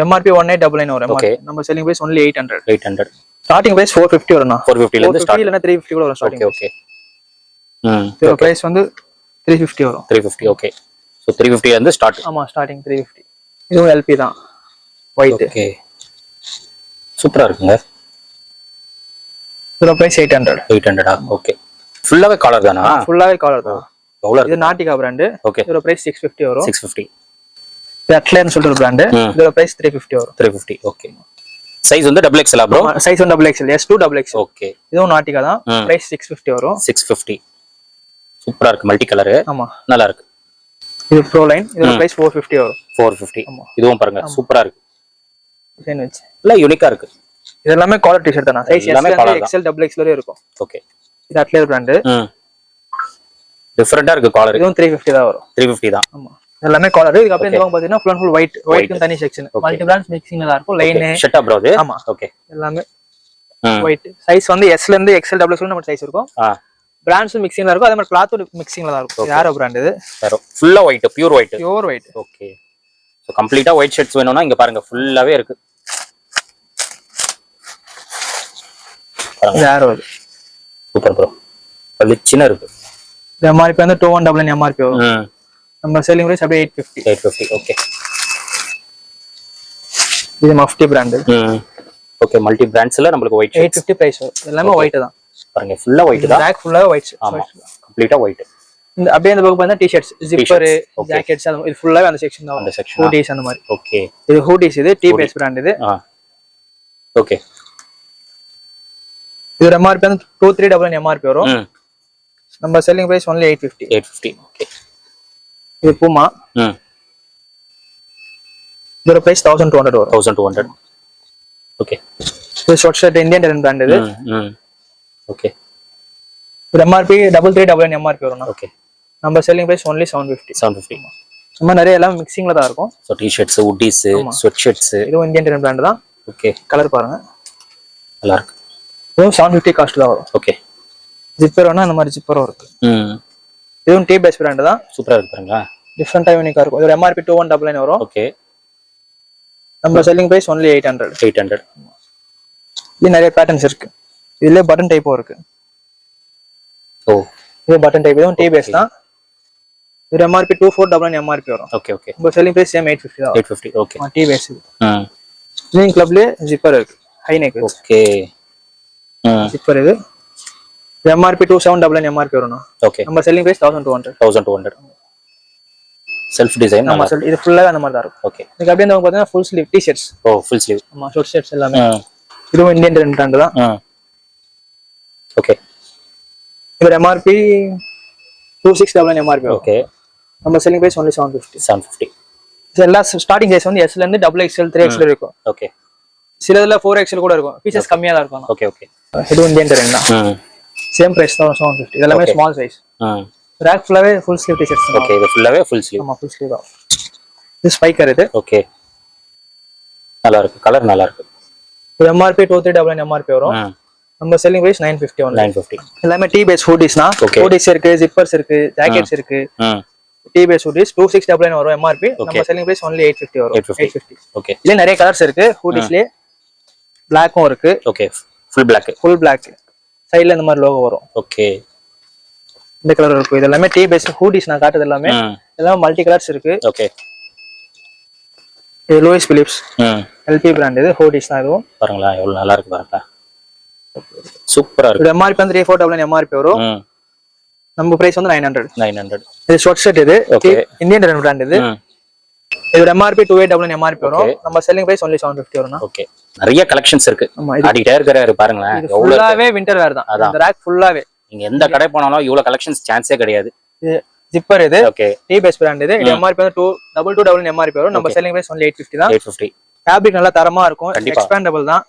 MRP 1899 வரும். MRP நம்ம selling price only 800. 800. Starting price 450 வரும்னா. 450 ல இருந்து ஸ்டார்ட். இல்லனா 350 கூட வரும் ஸ்டார்டிங். ஓகே. இதோட பிரைஸ் வந்து 350 வரும். 350. ஓகே. சோ 350 ல இருந்து ஸ்டார்ட். ஆமா ஸ்டார்டிங் 350. இதுவும் LP தான். ஒயிட். ஓகே. சூப்பரா இருக்குங்க. இதோட பிரைஸ் 800. 800. ஓகே. ஃபுல்லாவே காலர் தானா? ஃபுல்லாவே காலர் தான். எவ்வளவு? இது நாட்டிகா பிராண்ட். ஓகே. இதோட பிரைஸ் 650 வரும். 650. இது அட்லர்னு சொல்ற பிராண்ட். இதோட பிரைஸ் 350 வரும். 350. ஓகே. சைஸ் வந்து XXL ப்ரோ? சைஸ் வந்து XXL. S2 XXL. ஓகே. இதுவும் நாட்டிகா தான். பிரைஸ் 650 வரும். 650. சூப்பரா இருக்கு. Multi colour. ஆமா நல்லா இருக்கு. இது ப்ரோ லைன். இதோட பிரைஸ் 450 வரும். 450. இதுவும் பாருங்க சூப்பரா இருக்கு. டிசைன் வெச்சு இல்ல யூனிக்கா இருக்கு. இது எல்லாமே காலர் டி-ஷர்ட் தானா? சைஸ் S ல இருந்து XL XXL வரை இருக்கும். ஓகே. இது அட்லர் பிராண்ட். டிஃபரண்டா இருக்கு காலர். இதுவும் 350 தான் வரும். 350 தான். ஆமா எல்லாமே காலர். இதுக்கு அப்புறம் இந்த பக்கம் பாத்தீங்கன்னா ஃபுல் அண்ட் ஃபுல் ஒயிட். ஒயிட்க்கு தனி செக்ஷன். மல்டி பிராண்ட்ஸ் மிக்சிங்ல தான் இருக்கும். லைன் ஷர்ட்டா ப்ரோ இது? ஆமா ஓகே. எல்லாமே ஒயிட். சைஸ் வந்து S ல இருந்து XL XXL நம்ம சைஸ் இருக்கும். பிராண்ட்ஸ் மிக்சிங்ல இருக்கும். அதே மாதிரி கிளாத் மிக்சிங்ல தான் இருக்கும். யாரோ பிராண்ட் இது? யாரோ. ஃபுல்லா white, pure white. Pure white. Okay. So கம்ப்ளீட்டா ஒயிட் ஷர்ட்ஸ் வேணும்னா இங்க பாருங்க ஃபுல்லாவே இருக்கு. யாரோ. Super bro. பளிச்சுனா இருக்கு. இந்த MRP வந்து 2199 MRP வரும். நம்ம செல்லிங் பிரைஸ் அப்படியே 850. 850. ஓகே. இது மஃப்டி பிராண்ட். ஓகே. மல்டி பிராண்ட்ஸ்ல நமக்கு ஒயிட் 850 பிரைஸ் வரும். எல்லாமே ஒயிட் தான். பாருங்க ஃபுல்லா ஒயிட் தான். பேக் ஃபுல்லா ஒயிட். ஆமா கம்ப்ளீட்டா ஒயிட். இந்த அப்படியே இந்த பக்கம் பார்த்தா டி-ஷர்ட்ஸ், ஜிப்பர், ஜாக்கெட்ஸ் அது இது ஃபுல்லாவே அந்த செக்ஷன் தான். அந்த செக்ஷன். ஹூடிஸ் அந்த மாதிரி. ஓகே. இது ஹூடிஸ். இது டி-பேஸ் பிராண்ட் இது. ஓகே. இது MRP வந்து 2399 MRP வரும். நம்ம செல்லிங் பிரைஸ் only 850. 850. ஓகே. இது பூமா. இதோட பிரைஸ் 1200 வரும். 1200. ஓகே. இது short shirt Indian terrain brand இது. ஓகே. இது எம்ஆர்பி 3399 எம்ஆர்பி வரும்ண்ணா. ஓகே. நம்ம செல்லிங் பிரைஸ் ஒன்லி 750. 750. சும்மா நிறைய எல்லாம் மிக்சிங்ல தான் இருக்கும். So t-shirts, hoodies, sweat shirts. இதுவும் இந்தியன் பிராண்ட் தான். ஓகே. கலர் பாருங்க, நல்லா இருக்கு. இதுவும் 750 காஸ்ட் தான் வரும். ஓகே. ஜிப்பர் வேணா அந்த மாதிரி ஜிப்பரும் இருக்கு. இதுவும் டி பேஸ் பிராண்ட் தான். சூப்பரா இருக்கு பாருங்க. டிஃபரெண்டா யூனிக்கா இருக்கும். இது எம்ஆர்பி 2199 வரும். ஓகே. நம்ம செல்லிங் பிரைஸ் ஒன்லி 800. 800. இது நிறைய பேட்டர்ன்ஸ் இருக்கு. இதுல பட்டன் டைப்பும் இருக்கு. ஓ, இது பட்டன் டைப். இதுவும் டி பேஸ் தான். இது எம்ஆர்பி 2499 எம்ஆர்பி வரும். ஓகே. ஓகே. நம்ம செல்லிங் பிரைஸ் சேம் 850 தான். 850. ஓகே. D base. ஸ்விங் கிளப்லயே ஜிப்பர் இருக்கு, ஹை நெக். ஓகே. ஜிப்பர் இது எம்ஆர்பி 2799 எம்ஆர்பி வரும். ஓகே. நம்ம செல்லிங் பிரைஸ் 1200. 1200. Self design. ஆமா, செல்ஃப். இது ஃபுல்லாவே அந்த மாதிரி தான் இருக்கும். ஓகே. இதுக்கு அப்படியே வந்து பாத்தீங்கன்னா ஃபுல் ஸ்லீவ் டி-ஷர்ட்ஸ். ஓ, ஃபுல் ஸ்லீவ். ஆமா, ஷார்ட் ஷர்ட்ஸ் எல்லாமே. இதுவும் இந்தியன் பிராண்ட் தான். ஓகே. இது எம்ஆர்பி 2699 எம்ஆர்பி. ஓகே. நம்ம செல்லிங் பிரைஸ் ஒன்லி 750. 750. எல்லா ஸ்டார்டிங் சைஸ் வந்து எஸ்ல இருந்து XXL 3XL இருக்கும். ஓகே. சில இதுல 4XL கூட இருக்கும். பீசஸ் கம்மியா தான் இருக்கும். ஓகே. ஓகே. இதுவும் இந்தியன் பிராண்ட் தான். சேம் பிரைஸ் தான் 750. இதெல்லாம் ஸ்மால் சைஸ். ரேக் ஃபுல்லாவே ஃபுல் ஸ்லீவ் டி-ஷர்ட்ஸ். ஓகே. இது ஃபுல்லாவே ஃபுல் ஸ்லீவ். ஆமா, ஃபுல் ஸ்லீவ் தான். இது ஸ்பைக்கர். இது ஓகே. நல்லா இருக்கு. கலர் நல்லா இருக்கு. இது எம்ஆர்பி 2399 எம்ஆர்பி வரும். நம்ம செல்லிங் பிரைஸ் 950 ஒன்லி. 950. எல்லாமே டி பேஸ் ஹூடிஸ்னா. ஹூடிஸ் இருக்கு, ஜிப்பர்ஸ் இருக்கு, ஜாக்கெட்ஸ் இருக்கு. டி பேஸ் ஹூடிஸ் 2699 வரும் எம்ஆர்பி. நம்ம செல்லிங் பிரைஸ் ஒன்லி 850 வரும். 850. ஓகே. இதுல நிறைய கலர்ஸ் இருக்கு. ஹூடிஸ்லயே பிளாக்கும் இருக்கு. Okay. Full black. Full black. சைடுல இந்த மாதிரி லோகோ வரும். ஓகே. இந்த கலர் இருக்கு. இது எல்லாமே டி பேஸ் ஹூடிஸ் நான் காட்டுது எல்லாமே. எல்லாம் மல்டி கலர்ஸ் இருக்கு. ஓகே. இது லூயிஸ் பிலிப்ஸ் எல்பி பிராண்ட். இது ஹூடிஸ் தான். இதுவும் பாருங்களா எவ்வளவு நல்லா இருக்கு பாருங்க. சூப்பரா இருக்கு. இது எம்ஆர்பி வந்து 3499 எம்ஆர்பி வரும். நம்ம பிரைஸ் வந்து 900. 900. இது ஷார்ட் ஷர்ட். இது இந்தியன் பிராண்ட். இது இது எம்ஆர்பி 2899 எம்ஆர்பி வரும். நம்ம செல்லிங் பிரைஸ் ஒன்லி 750 வரும். ஓகே. நிறைய கலெக்ஷன்ஸ் இருக்கு. ஆடிட்டே இருக்காரு பாருங்களேன். ஃபுல்லாவே வின்டர் வேர் தான். இந்த ரேக் ஃபுல்லாவே நீங்க எந்த கடை போனாலும் இவ்வளவு கலெக்ஷன்ஸ் சான்ஸே கிடையாது. இது ஜிப்பர். இது ஓகே. D Base brand. இது எம்ஆர்பி வந்து 2299 எம்ஆர்பி வரும். நம்ம செல்லிங் பிரைஸ் ஒன்லி 850 தான். 850. ஃபேப்ரிக் நல்லா தரமா இருக்கும். எக்ஸ்பேண்டபிள் தான்.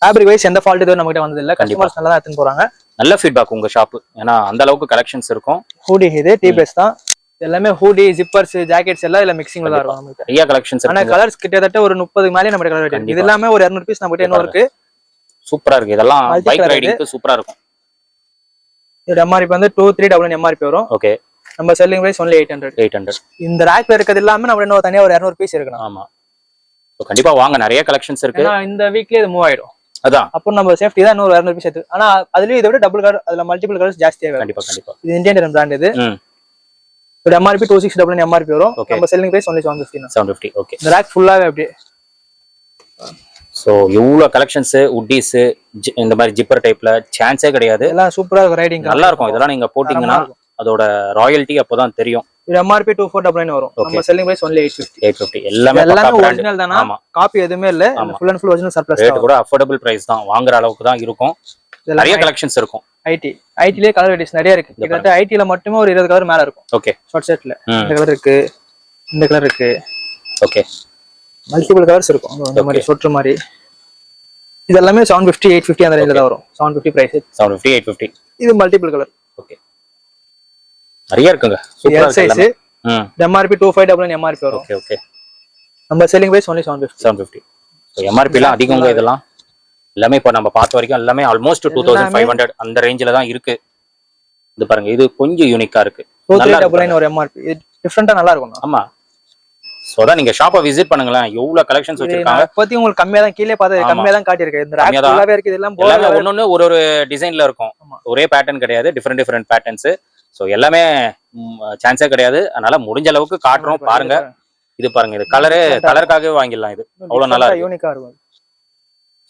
ஃபேப்ரிக் வைஸ் எந்த ஃபால்ட் இதுவும் நம்ம கிட்ட வந்தது இல்ல. கஸ்டமர்ஸ் நல்லா தான் எடுத்துட்டு போறாங்க. நல்ல ஃபீட்பேக் உங்க ஷாப். ஏன்னா அந்த அளவுக்கு கலெக்ஷன்ஸ் இருக்கும். ஹூடி. இது டி பேஸ் தான். எல்லாமே ஹூடி, ஜிப்பர்ஸ், ஜாக்கெட்ஸ் எல்லாம் இல்ல மிக்சிங்ல தான் இருக்கும். நமக்கு நிறைய கலெக்ஷன்ஸ் இருக்கு. ஆனா கலர்ஸ் கிட்டத்தட்ட ஒரு 30 மேலே நம்ம கலர் இருக்கு. இது எல்லாமே ஒரு 200 பீஸ் நம்ம கிட்ட இன்னும் இருக்கு. சூப்பரா இருக்கு. இதெல்லாம் பைக் ரைடிங்க்கு சூப்பரா இருக்கும். இது எம்ஆர்பி வந்து 2399 எம்ஆர்பி வரும். ஓகே. நம்ம செல்லிங் பிரைஸ் ஒன்லி 800. 800. இந்த ரேக்ல இருக்குது எல்லாமே நம்ம இன்னும் தனியா ஒரு 200 பீஸ் இருக்கு. ஆமா. சோ கண்டிப்பா வாங்க. நிறைய கலெக்ஷன்ஸ் இருக்கு. இந்த வீக்லயே இது மூவ் ஆயிடும். அதான். அப்போ நம்ம சேஃப்டி தான் இன்னொரு 200 பீஸ் எடுத்து. ஆனா அதுலயும் இதை விட டபுள் கலர், அதுல மல்டிபிள் கலர்ஸ் ஜாஸ்தியா வரும். கண்டிப்பா கண்டிப்பா. இது இந்தியன் பிராண்ட். இது இது எம்ஆர்பி 2699 எம்ஆர்பி வரும். நம்ம செல்லிங் பிரைஸ் ஒன்லி 750. 750. ஓகே. இந்த ரேக் ஃபுல்லாவே அப்படியே. சோ இவ்வளவு கலெக்ஷன்ஸ் உட்டீஸ் இந்த மாதிரி ஜிப்பர் டைப்ல சான்ஸே கிடையாது. எல்லாம் சூப்பரா இருக்கும். ரைடிங் நல்லா இருக்கும். இதெல்லாம் நீங்க போட்டீங்கன்னா அதோட ராயல்டி அப்பதான் தெரியும். இது எம்ஆர்பி 2499 வரும். நம்ம செல்லிங் பிரைஸ் ஒன்லி 850. 850. எல்லாமே ஒரிஜினல் தானா? காப்பி எதுவுமே இல்ல. Full and full original surplus. Rate கூட அஃபோர்டபிள் பிரைஸ் தான். வாங்குற அளவுக்கு தான் இருக்கும். நிறைய கலெக்ஷன்ஸ் இருக்கும். ஐடிலே கலர் வெரைட்டிஸ் நிறைய இருக்கு. கிட்டத்தட்ட ஐடில மட்டுமே ஒரு 20 கலர் மேல இருக்கும். ஓகே. ஷார்ட் ஷர்ட்ல இந்த கலர் இருக்கு, இந்த கலர் இருக்கு. ஓகே. மல்டிபிள் கலர்ஸ் இருக்கும். இந்த மாதிரி சொற்ற மாதிரி. இது எல்லாமே 750 850 அந்த ரேஞ்சில தான் வரும். 750 பிரைஸ். 750 850. இது மல்டிபிள் கலர். ஓகே. நிறைய இருக்குங்க. சூப்பரா இருக்கு. எம்ஆர்பி 2599 எம்ஆர்பி வரும். Okay okay. நம்ம selling price only 750. 750. So MRP எல்லாம் அதிகங்க. இதெல்லாம் எல்லாமே இப்ப நம்ம பார்த்த வரைக்கும் எல்லாமே ஆல்மோஸ்ட் 2500 அந்த ரேஞ்சில தான் இருக்கு. இது பாருங்க, இது கொஞ்சம் யூனிக்கா இருக்கு. 2399 ஒரு எம்ஆர்பி. இது டிஃபரண்டா நல்லா இருக்கும். ஆமா. சோ தான் நீங்க ஷாப்பை விசிட் பண்ணுங்களேன். எவ்வளவு கலெக்ஷன்ஸ் வச்சிருக்காங்க. இப்போதைக்கு உங்களுக்கு கம்மியா தான் கீழே பார்த்தா கம்மியா தான் காட்டியிருக்கு. இந்த ரேக் ஃபுல்லாவே இருக்கு. இதெல்லாம் எல்லாமே ஒன்னொன்னு ஒரு டிசைன்ல இருக்கும். ஒரே பேட்டர்ன் கிடையாது. Different patterns. சோ எல்லாமே சான்ஸே கிடையாது. அதனால முடிஞ்ச அளவுக்கு காட்டுறோம் பாருங்க. இது பாருங்க, இது கலருக்காகவே வாங்கிடலாம். இது அவ்வளவு நல்லா இருக்கு, யூனிக்கா இருக்கும்.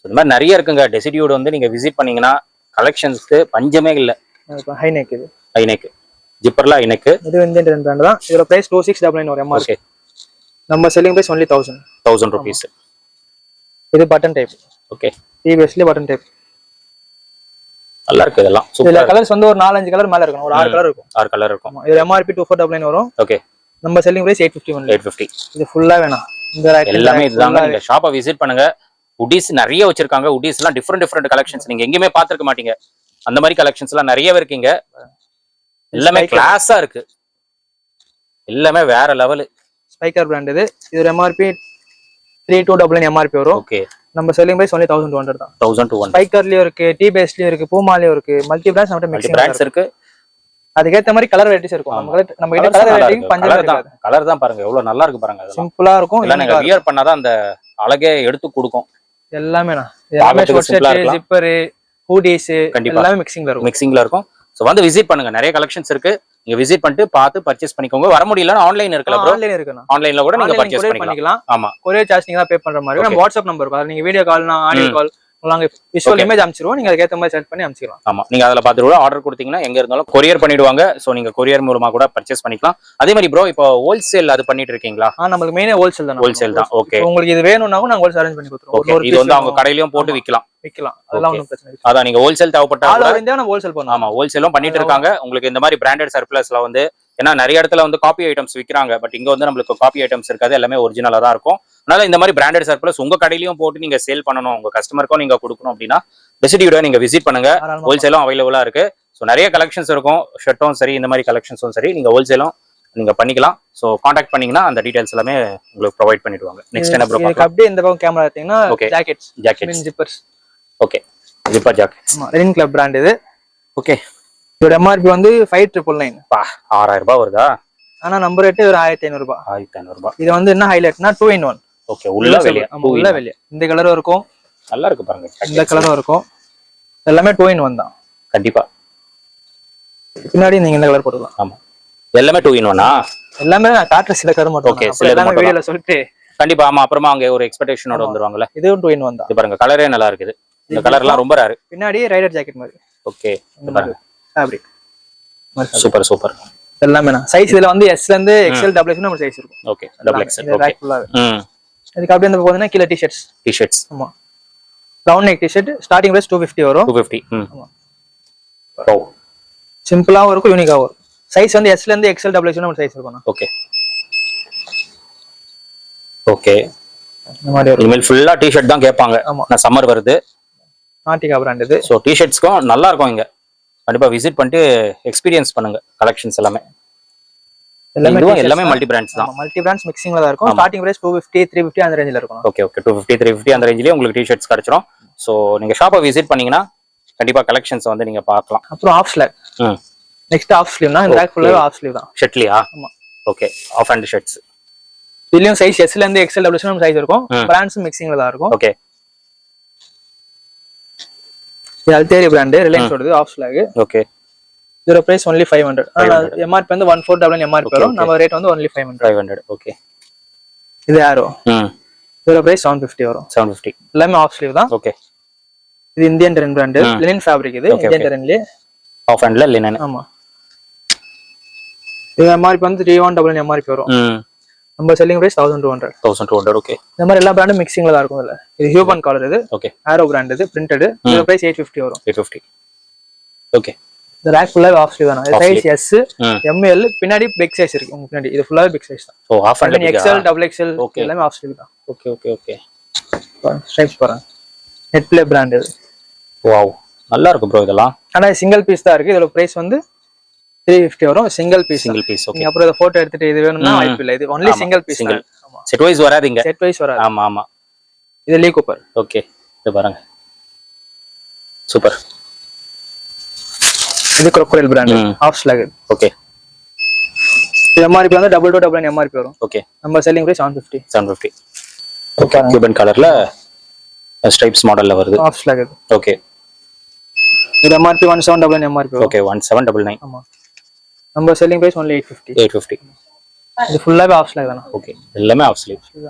இந்த மாதிரி நிறைய இருக்குங்க. டெசிடியூட் வந்து நீங்க விசிட் பண்ணீங்கன்னா கலெக்ஷன்ஸ்க்கு பஞ்சமே இல்ல. ஹை நெக், இது ஹை நெக் ஜிப்பர்ல ஹை நெக். இது வந்து இந்த பிராண்ட் தான். இதோட பிரைஸ் 2699 ஒரு எம்ஆர்பி. நம்ம செல்லிங் பிரைஸ் only 1000 rupees. இது பட்டன் டைப். ஓகே. டிவிஎஸ்ல பட்டன் டைப் நல்லா இருக்கு. இதெல்லாம் இதுல கலர்ஸ் வந்து ஒரு 4-5 கலர் மேல இருக்கும். ஒரு 6 கலர் இருக்கும். 6 கலர் இருக்கும். இது எம்ஆர்பி 2499 வரும். ஓகே. நம்ம செல்லிங் பிரைஸ் 850 only. 850. இது ஃபுல்லா வேணாம். இந்த ரேக் எல்லாமே இதுதாங்க. நீங்க ஷாப்பை விசிட் பண்ணுங்க. உடிஸ் நிறைய வச்சிருக்காங்க. உடிஸ் எல்லாம் டிஃபரெண்ட் கலெக்ஷன்ஸ் நீங்க எங்கேயுமே பாத்துக்க மாட்டீங்க. அந்த மாதிரி கலெக்ஷன்ஸ் எல்லாம் நிறையவே இருக்கீங்க. எல்லாமே கிளாஸா இருக்கு, எல்லாமே வேற லெவல். ஸ்பைக்கர் பிராண்ட் இது எம்ஆர்பி 3299 எம்ஆர்பி வரும். ஓகே, நம்ம செல்லிங் பிரைஸ் ஒன்லி 1200 தான். 1200. ஸ்பைக்கர்லயும் இருக்கு, டி பேஸ்லயும் இருக்கு, பூமாலயும் இருக்கு, மல்டி பிராண்ட்ஸ் நம்ம மிக்சிங் பிராண்ட்ஸ் இருக்கு. அதுக்கேத்த மாதிரி கலர் வெரைட்டிஸ் இருக்கும். நம்ம கிட்ட கலர் வெரைட்டி பஞ்சம் தான். கலர் தான் பாருங்க எவ்வளவு நல்லா இருக்கு பாருங்க. சிம்பிளா இருக்கும். இல்ல நீங்க வியர் பண்ணாதான் அந்த அழகே எடுத்து கொடுக்கும். எல்லாமே ஜிப்பர், ஹூடிஸ் எல்லாமே மிக்சிங்ல இருக்கும். சோ வந்து விசிட் பண்ணுங்க, நிறைய கலெக்ஷன்ஸ் இருக்கு. நீங்க விசிட் பண்ணிட்டு பார்த்து பர்ச்சேஸ் பண்ணிக்கோங்க. வர முடியலன்னா ஆன்லைன் இருக்குல ப்ரோ, ஆன்லைன் இருக்குனா ஆன்லைன்ல கூட நீங்க பர்ச்சேஸ் பண்ணிக்கலாம். ஆமா, கொரியர் சார்ஜ் நீங்க தான் பே பண்ற மாதிரி. நம்ம வாட்ஸ்அப் நம்பர் இருக்கும், நீங்க வீடியோ கால்னா ஆடியோ கால் நாங்க விஷுவல் இமேஜ் அனுப்பிச்சிருவோம். நீங்க அதுக்கு ஏத்த மாதிரி செட் பண்ணி அனுப்பிச்சிடலாம். ஆமா, நீங்க அதுல பாத்துட்டு ஆர்டர் கொடுத்தீங்கன்னா எங்க இருந்தாலும் கொரியர் பண்ணிடுவாங்க. சோ நீங்க கொரியர் மூலமா கூட பர்ச்சேஸ் பண்ணிக்கலாம். அதே மாதிரி ப்ரோ இப்போ ஹோல்சேல் அது பண்ணிட்டு இருக்கீங்களா? நமக்கு மெயினே ஹோல்சேல் தான். ஹோல்சேல் தான். ஓகே, உங்களுக்கு இது வேணும்னாலும் நாங்க ஹோல்சேல் அரேஞ்ச் பண்ணி கொடுத்துருவோம். இது வந்து அவங்க கடையிலயும் போட்டு விக்கலாம். அதெல்லாம் ஒண்ணும் பிரச்சனை இல்ல. அதான் நீங்க ஹோல்சேல் தேவைப்பட்டா ஆல் ஓவர் இந்தியா நம்ம ஹோல்சேல் பண்ணுவோம். ஆமா, ஹோல்சேலும் பண்ணிட்டு இருக்காங்க. உங்களுக்கு இந்த மாதிரி பிராண்டட் சர்ப்ளஸ்ல வந்து ஏன்னா நிறைய இடத்துல வந்து காப்பி ஐட்டம்ஸ் விற்கிறாங்க. பட் இங்க வந்து நம்மளுக்கு காப்பி ஐட்டம்ஸ் இருக்காது, எல்லாமே ஒரிஜினலா தான் இருக்கும். அதனால இந்த மாதிரி பிராண்டட் சர்ப்ளஸ் உங்க கடையிலயும் போட்டு நீங்க சேல் பண்ணணும், உங்க கஸ்டமருக்கும் நீங்க கொடுக்கணும் அப்படின்னா டெசிடியூட நீங்க விசிட் பண்ணுங்க. ஹோல்சேலும் அவைலபிளா இருக்கு. ஸோ நிறைய கலெக்ஷன்ஸ் இருக்கும், ஷர்ட்டும் சரி, இந்த மாதிரி கலெக்ஷன்ஸும் சரி, நீங்க ஹோல்சேலும் நீங்க பண்ணிக்கலாம். ஸோ கான்டாக்ட் பண்ணீங்கன்னா அந்த டீடைல்ஸ் எல்லாமே உங்களுக்கு ப்ரொவைட் பண்ணிடுவாங்க. நெக்ஸ்ட் என்ன ப்ரோ? அப்படியே இந்த பக்கம் கேமரா எடுத்தீங்கன்னா jackets zippers. Okay, zipper jackets. Rain club brand இது. ஓகே, இதோட எம்ஆர்பி வந்து 5999. 6000 ரூபாய் வருதா? ஆனா நம்பர் ரேட் ஒரு 1500 ரூபாய். 1500 ரூபாய். இது வந்து என்ன ஹைலைட்னா 2 in 1. ஓகே, உள்ள வெளிய. உள்ள வெளிய இந்த கலரும் இருக்கும், நல்லா இருக்கு பாருங்க. இந்த கலரும் இருக்கும், எல்லாமே 2 in 1 தான். கண்டிப்பா. பின்னாடி நீங்க இந்த கலர் போட்டுக்கலாம். ஆமா, எல்லாமே 2 in 1 ஆ? எல்லாமே நான் காட்ற சில கலர் மட்டும். ஓகே, சில எல்லாமே வீடியோல சொல்லிட்டு கண்டிப்பா. ஆமா, அப்புறமா அங்க ஒரு எக்ஸ்பெக்டேஷனோட வந்துருவாங்கல. இதுவும் 2 in 1 தான். இது பாருங்க, கலரே நல்லா இருக்குது. இந்த கலர்லாம் ரொம்ப ரேர். பின்னாடி ரைடர் ஜாக்கெட் மாதிரி. ஓகே, இந்த பாருங்க ஃபேப்ரிக். Super super. எல்லாமே சைஸ் இதுல வந்து S ல இருந்து XL டபுள் XL நம்ம சைஸ் இருக்கும். Okay, double XL. ஓகே, இதுக்கு அப்படியே வந்து போறதுனா கீழ டி-ஷர்ட்ஸ். ஆமா, round neck T-shirt starting price 250 வரும். 250. ஆமா, ஓ சிம்பிளாவும் இருக்கும், யூனிக்காவும் இருக்கும். சைஸ் வந்து S ல இருந்து XL டபுள் XL நம்ம சைஸ் இருக்கும். ஓகே ஓகே, இந்த மாதிரி இனிமேல் ஃபுல்லா டி-ஷர்ட் தான் கேட்பாங்க. நான் சம்மர் வருது. நாட்டிகா பிராண்ட் இது. சோ டி-ஷர்ட்ஸ்க்கும் நல்லா இருக்கும். இங்க கண்டிப்பா விசிட் பண்ணிட்டு எக்ஸ்பீரியன்ஸ் பண்ணுங்க. கலெக்ஷன்ஸ் எல்லாமே மல்டி பிராண்ட்ஸ் தான். மல்டி பிராண்ட்ஸ் மிக்சிங்ல தான் இருக்கும். ஸ்டார்டிங் பிரைஸ் 250 350 அந்த ரேஞ்சில இருக்கும். ஓகே ஓகே, 250 350 அந்த ரேஞ்சிலே உங்களுக்கு டி-ஷர்ட்ஸ் கிடைச்சிரும். சோ நீங்க ஷாப்பை விசிட் பண்ணீங்கன்னா கண்டிப்பா கலெக்ஷன்ஸ் வந்து நீங்க பார்க்கலாம். அப்புறம் ஆஃப் ஸ்லீவ். நெக்ஸ்ட் ஆஃப் ஸ்லீவ்னா இந்த பேக் ஃபுல்லா ஆஃப் ஸ்லீவ் தான். ஷர்ட்லியா? ஆமா. Okay, half hand shirts. இதுலயும் சைஸ் S ல இருந்து XL டபுள் XL சைஸ் இருக்கும். பிராண்ட்ஸ் மிக்சிங்ல தான் இருக்கும். ஓகே, இது அல்டேரி பிராண்ட், ரிலையன்ஸ் ஓடது ஆஃப் ஸ்லாக். ஓகே, இதோட பிரைஸ் only 500. எம்ஆர்பி வந்து 1499 எம்ஆர்பி வரும். நம்ம ரேட் வந்து only 500. ஓகே, இது ஆரோ. இதோட பிரைஸ் 750 வரும். 750. எல்லாமே ஆஃப் ஸ்லீவ் தான். ஓகே, இது Indian terrain brand, linen fabric. இது இந்தியன் டெரன்லயே ஆஃப் அண்ட்ல லினன். ஆமா, இது எம்ஆர்பி வந்து 3199 எம்ஆர்பி வரும். நம்ம செல்லிங் பிரைஸ் 1200. ஓகே, இந்த மாதிரி எல்லா பிராண்டும் மிக்சிங்ல தான் இருக்கும். இது ஹியூமன் காலர். இது ஓகே, ஆரோ பிராண்ட். இது பிரிண்டட். இதோட பிரைஸ் 850 வரும். 850. ஓகே, இந்த ரேக் ஃபுல்லா ஆஃப் ஸ்லீவ் தான். Size S ML. பின்னாடி பிக் சைஸ் இருக்கு. உங்களுக்கு பின்னாடி இது ஃபுல்லாவே பிக் சைஸ் தான். Oh, half hand XL double XL எல்லாமே ஆஃப் ஸ்லீவ் தான். ஓகே ஓகே ஓகே, ஸ்ட்ரைப்ஸ் பாருங்க. நெட் ப்ளே பிராண்ட் இது. வாவ், நல்லா இருக்கு ப்ரோ இதெல்லாம். ஆனா சிங்கிள் பீஸ் தான் இருக்கு. இதோட பிரைஸ் வந்து 350 வரும். Single piece. ஓகே, அப்புறம் இத போட்டோ எடுத்துட்டு இது வேணும்னா வாய்ப்பு இல்ல. இது only சிங்கிள் பீஸ். ஆமா, செட் வைஸ் வராதுங்க. செட் வைஸ் வராது. ஆமா ஆமா. இது லீ கூப்பர். ஓகே, இது பாருங்க, சூப்பர். இது crocodile brand, half slack. Okay, இது எம்ஆர்பி வந்து 2299 எம்ஆர்பி வரும். ஓகே, நம்ம செல்லிங் பிரைஸ் 750. ஓகே, கியூபன் கலர்ல ஸ்ட்ரைப்ஸ் மாடல்ல வருது. ஆஃப் ஸ்லாக் இது. ஓகே, இது எம்ஆர்பி 1799 எம்ஆர்பி வரும். ஓகே, 1799. ஆமா, நம்ம செல்லிங் பிரைஸ் only 850. 850. இது ஃபுல்லாவே ஆஃப் ஸ்லாக் தான. ஓகே, எல்லாமே ஆஃப் ஸ்லீவ்.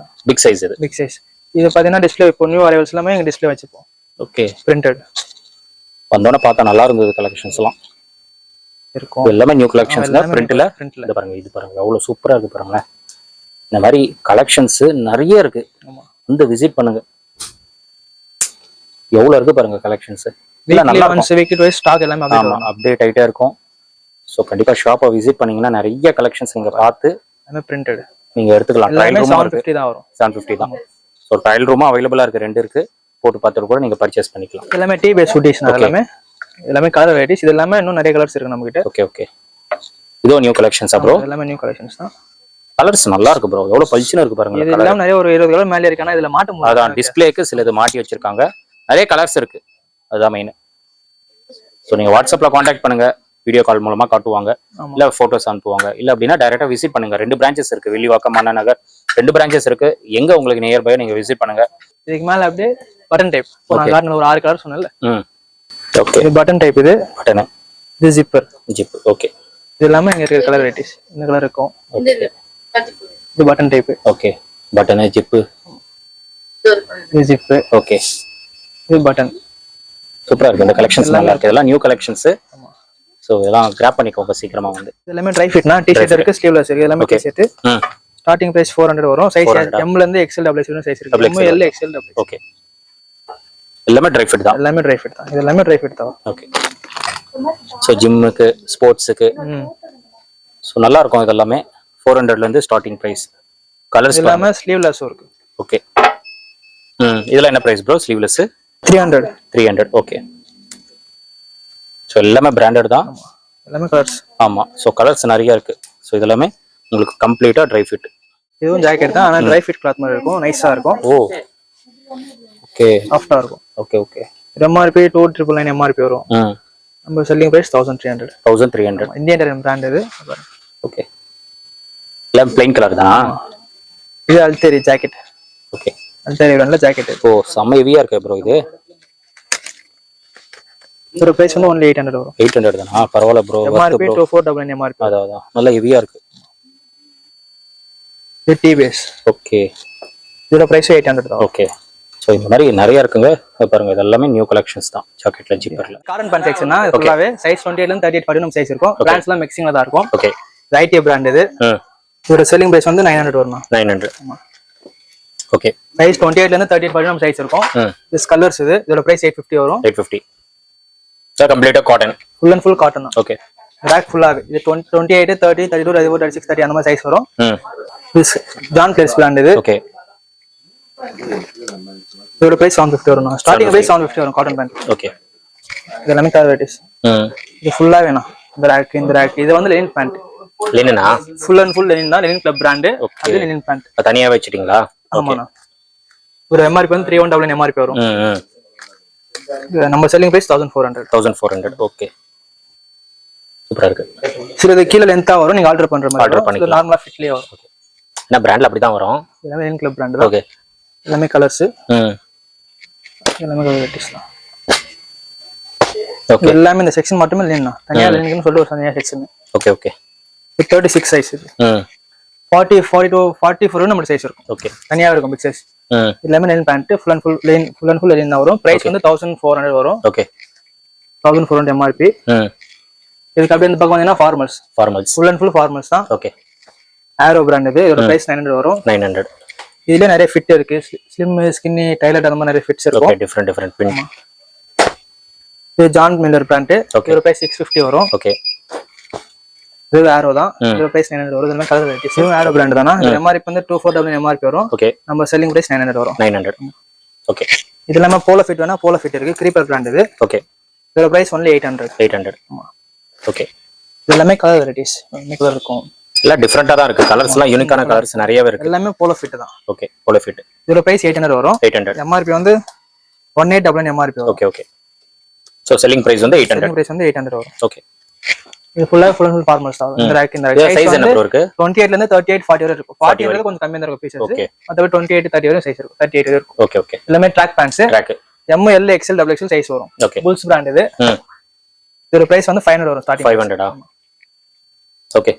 பிக் சைஸ் இது. Big size. இது பாத்தீங்கன்னா டிஸ்ப்ளே இப்போ நியூ அரைவல்ஸ் எல்லாமே இங்க டிஸ்ப்ளே வச்சிருப்போம். Okay, printed. வந்தோன பார்த்தா நல்லா இருந்தது கலெக்ஷன்ஸ் எல்லாம். இருக்கும் எல்லாமே நியூ கலெக்ஷன்ஸ் தான். பிரிண்ட்ல இது பாருங்க, இது பாருங்க எவ்வளவு சூப்பரா இருக்கு பாருங்களேன். இந்த மாதிரி கலெக்ஷன்ஸ் நிறைய இருக்கு. வந்து விசிட் பண்ணுங்க. எவ்வளவு இருக்கு பாருங்க கலெக்ஷன்ஸ். இல்ல நல்லா இருக்கும். வீக்லி வைஸ் ஸ்டாக் எல்லாமே அப்டேட் ஆயிட்டே இருக்கும். சோ கண்டிப்பா ஷாப்பை விசிட் பண்ணீங்கன்னா நிறைய கலெக்ஷன்ஸ் நீங்க பார்த்து எல்லாமே பிரிண்டட் நீங்க எடுத்துக்கலாம். ட்ரையல் ரூம் 750 தான் வரும். 750 தான். சோ ட்ரையல் ரூம் அவைலபிளா இருக்கு, ரெண்டு இருக்கு. போட்டு பார்த்துட்டு கூட நீங்க பர்ச்சேஸ் பண்ணிக்கலாம். எல்லாமே டி பேஸ் ஹூடிஸ் எல்லாமே. எல்லாமே கலர் வெரைட்டிஸ். இது எல்லாமே இன்னும் நிறைய கலர்ஸ் இருக்கு நம்ம கிட்ட. Okay okay. இதோ நியூ கலெக்ஷன்ஸா ப்ரோ? எல்லாமே நியூ கலெக்ஷன்ஸ் தான். கலர்ஸ் நல்லா இருக்கு ப்ரோ. எவ்வளவு பளிச்சுன்னு இருக்கு பாருங்க. இது எல்லாம் நிறைய ஒரு 20 கலர் மேல இருக்கு. ஆனா இதுல மாட்ட முடியாது. அதான் டிஸ்ப்ளேக்கு சிலது மாட்டி வச்சிருக்காங்க. நிறைய கலர்ஸ் இருக்கு. அதுதான் மெயின். ஸோ நீங்க வாட்ஸ்அப்ல காண்டாக்ட் பண்ணுங்க. வீடியோ கால் மூலமா காட்டுவாங்க, இல்ல போட்டோஸ் அனுப்புவாங்க. இல்ல அப்படின்னா டைரக்டா விசிட் பண்ணுங்க. 2 பிரான்ச்சஸ் இருக்கு, வில்லிவாக்கம், அண்ணா நகர் 2 பிரான்ச்சஸ் இருக்கு. எங்க உங்களுக்கு நியர்பை நீங்க விசிட் பண்ணுங்க. இதுக்கு மேல அப்படியே பட்டன் டைப். நான் கார்டன் ஒரு 6 கலர் சொன்னேன்ல. ஓகே. இது பட்டன் டைப். இது பட்டன். இது ஜிப்பர். ஜிப். ஓகே. இது எல்லாமே இங்க இருக்க கலர் வெரைட்டிஸ். இந்த கலர் இருக்கும். இது button type. Okay. Button, zip. இது ஜிப். ஓகே. இது பட்டன். சூப்பரா இருக்கு. இந்த கலெக்ஷன்ஸ் நல்லா இருக்கு. இதெல்லாம் நியூ கலெக்ஷன்ஸ். சோ இதெல்லாம் கிராப் பண்ணிக்கோங்க சீக்கிரமா வந்து. இது எல்லாமே ட்ரை ஃபிட்னா, டி-ஷர்ட் இருக்கு, ஸ்லீவ்லெஸ் இருக்கு. எல்லாமே டி-ஷர்ட். ஸ்டார்டிங் பிரைஸ் 400 வரும். சைஸ் M ல இருந்து XL XL சைஸ் இருக்கு. M L XL XL. ஓகே. எல்லாமே ட்ரை ஃபிட் தான். எல்லாமே ட்ரை ஃபிட் தான். இது எல்லாமே ட்ரை ஃபிட் தான். ஓகே. சோ ஜிம்முக்கு, ஸ்போர்ட்ஸ்க்கு. சோ நல்லா இருக்கும். இது எல்லாமே 400ல இருந்து ஸ்டார்டிங் பிரைஸ். கலர்ஸ் எல்லாமே ஸ்லீவ்லெஸ் இருக்கு. ஓகே. இதெல்லாம் என்ன price bro? Sleeveless 300. 300. Okay. So எல்லாமே பிராண்டட் தான். எல்லாமே கலர்ஸ். ஆமா. ஸோ கலர்ஸ் நிறைய இருக்கு. ஸோ இதெல்லாமே உங்களுக்கு கம்ப்ளீட்டா ட்ரை ஃபிட். இதுவும் ஜாக்கெட் தான். ஆனா ட்ரை ஃபிட் கிளாத் மாதிரி இருக்கும். நைஸா இருக்கும். ஓ ஓகே. சாஃப்ட்டா இருக்கும். Okay okay. MRP 2999 MRP வரும். நம்ம செல்லிங் பிரைஸ் 1300. 1300. இந்தியன் பிராண்ட் இது. ஓகே. எல்லாம் plain கலர் தானா? இது அல்டெரி ஜாக்கெட். ஓகே. அல்டெரி பிராண்ட்ல ஜாக்கெட். ஓ செம்ம ஹெவியா இருக்கு ப்ரோ இது. இதோட பிரைஸ் வந்து only 800 வரும். 800 தானா? பரவாயில்லை ப்ரோ. MRP 2499 MRP. அதான் நல்ல ஹெவியா இருக்கு. இது டி பேஸ். ஓகே. இதோட பிரைஸ் 800 தான். ஓகே. சோ இந்த மாதிரி நிறைய இருக்குங்க. பாருங்க இது எல்லாமே நியூ கலெக்ஷன்ஸ் தான். ஜாக்கெட்ல, ஜிப்பர்ல. கார்டன் பேண்ட் செக்ஷன்னா ஃபுல்லாவே சைஸ் 28 ல இருந்து 38 வரைக்கும் நம்ம சைஸ் இருக்கும். பிராண்ட்ஸ்லாம் மிக்சிங்ல தான் இருக்கும். ஓகே. ஐடி பிராண்ட் இது. இதோட செல்லிங் பிரைஸ் வந்து 900 வரும். 900. ஓகே. சைஸ் 28 ல இருந்து 38 வரைக்கும் நம்ம சைஸ் இருக்கும். திஸ் கலர்ஸ் இது. இதோட பிரைஸ் 850 வரும். 850. சோ கம்ப்ளீட்டா cotton. Full and full cotton தான். ஓகே. ரேக் ஃபுல்லாவே இது 28, 30, 32, 34, 36, 30 அந்த மாதிரி சைஸ் வரும். திஸ் ஜான் பிளேஸ் பிராண்ட் இது. ஓகே. இதோட பிரைஸ் 750 வரும். ஸ்டார்டிங் பிரைஸ் 750 வரும் காட்டன் பேண்ட். ஓகே. இது எல்லாமே கலர் வெரைட்டிஸ். இது ஃபுல்லா வேணும். இந்த ரேக் இது வந்து லெனின் பேண்ட். லெனினா? ஃபுல் அண்ட் ஃபுல் லெனின் தான். Linen club brand. அது லெனின் பேண்ட். தனியா வச்சிட்டீங்களா? ஆமாண்ணா. ஒரு MRP வந்து 3199 MRP வரும். நம்ம செல்லிங் பிரைஸ் 1400. 1400. ஓகே. சூப்பரா இருக்கு. சிலது கீழ லென்த்தா வரும். நீங்க ஆல்டர் பண்ற மாதிரி ஆல்டர் பண்ணிக்கலாம். நார்மலா ஃபிட்லயே வரும். என்ன பிராண்ட்ல அப்படி தான் வரும். எல்லாமே லெனின் கிளப் பிராண்ட் தான். ஓகே. எல்லாமே கலர்ஸ். எல்லாமே கலர் வெரைட்டிஸ் தான். ஓகே. எல்லாமே இந்த செக்ஷன் மட்டுமே லெனின். தனியா லெனின்னு சொல்லிட்டு ஒரு தனியா செக்ஷன். Okay okay. 36 சைஸ் இது. 40, 42, 44 நம்ம சைஸ் இருக்கும். ஓகே. தனியா இருக்கும் பிக் சைஸ். எல்லாமே linen pant. Full and full linen தான் வரும். பிரைஸ் வந்து 1400 வரும். ஓகே. 1400 MRP. இதுக்கு அப்படியே இந்த பக்கம் வந்தீங்கன்னா formals. Full and full formals தான். ஓகே. ஆரோ பிராண்ட் இது. இதோட பிரைஸ் 900 வரும். 900. இதுல நிறைய ஃபிட் இருக்கு. ஸ்லிம், ஸ்கின்னி, டைலட் அந்த மாதிரி நிறைய ஃபிட்ஸ் இருக்கும். ஓகே. Different print. இது ஜான் மில்லர் பிராண்ட். இதோட பிரைஸ் 650 வரும். ஓகே. இது ஆரோ தான். இதோட பிரைஸ் 900 வரும். இதெல்லாம் கலர் வெரைட்டிஸ். இது ஆரோ பிராண்ட் தானா? இது MRP வந்து 2499 MRP வரும். ஓகே. நம்ம செல்லிங் பிரைஸ் 900 வரும். 900. ஓகே. இது எல்லாமே போலோ ஃபிட் வேணா போலோ ஃபிட் இருக்கு. கிரீப்பர் பிராண்ட் இது. ஓகே. இதோட பிரைஸ் only 800. 800. ஆமா. ஓகே. இது எல்லாமே கலர் வெரைட்டிஸ். கலர் இருக்கும். எல்லாம் டிஃபரெண்டா தான் இருக்கு. கலர்ஸ் எல்லாம் யூனிக்கான கலர்ஸ் நிறையவே இருக்கு. எல்லாமே போலோ ஃபிட் தான். ஓகே. Polo fit. இதோட பிரைஸ் 800 வரும். 800. MRP வந்து 1899 MRP வரும். Okay okay. So selling price வந்து 800. செல்லிங் பிரைஸ் வந்து 800 வரும். ஓகே. இது ஃபுல் ஃபார்மல்ஸ் தான். இந்த ரேக் சைஸ் என்ன ப்ரோ இருக்கு? 28 ல இருந்து 38, 40 வரை இருக்கும். 40 வரை கொஞ்சம் கம்மியா இருக்கும் பீசஸ். மத்தபடி 28, 30 வரை சைஸ் இருக்கும். 38 வரை இருக்கும். Okay okay. எல்லாமே track pants. Track. M L XL XL size வரும். ஓகே. புல்ஸ் பிராண்ட் இது. இதோட பிரைஸ் வந்து 500 வரும் ஸ்டார்டிங். 500 ஆ? ஓகே.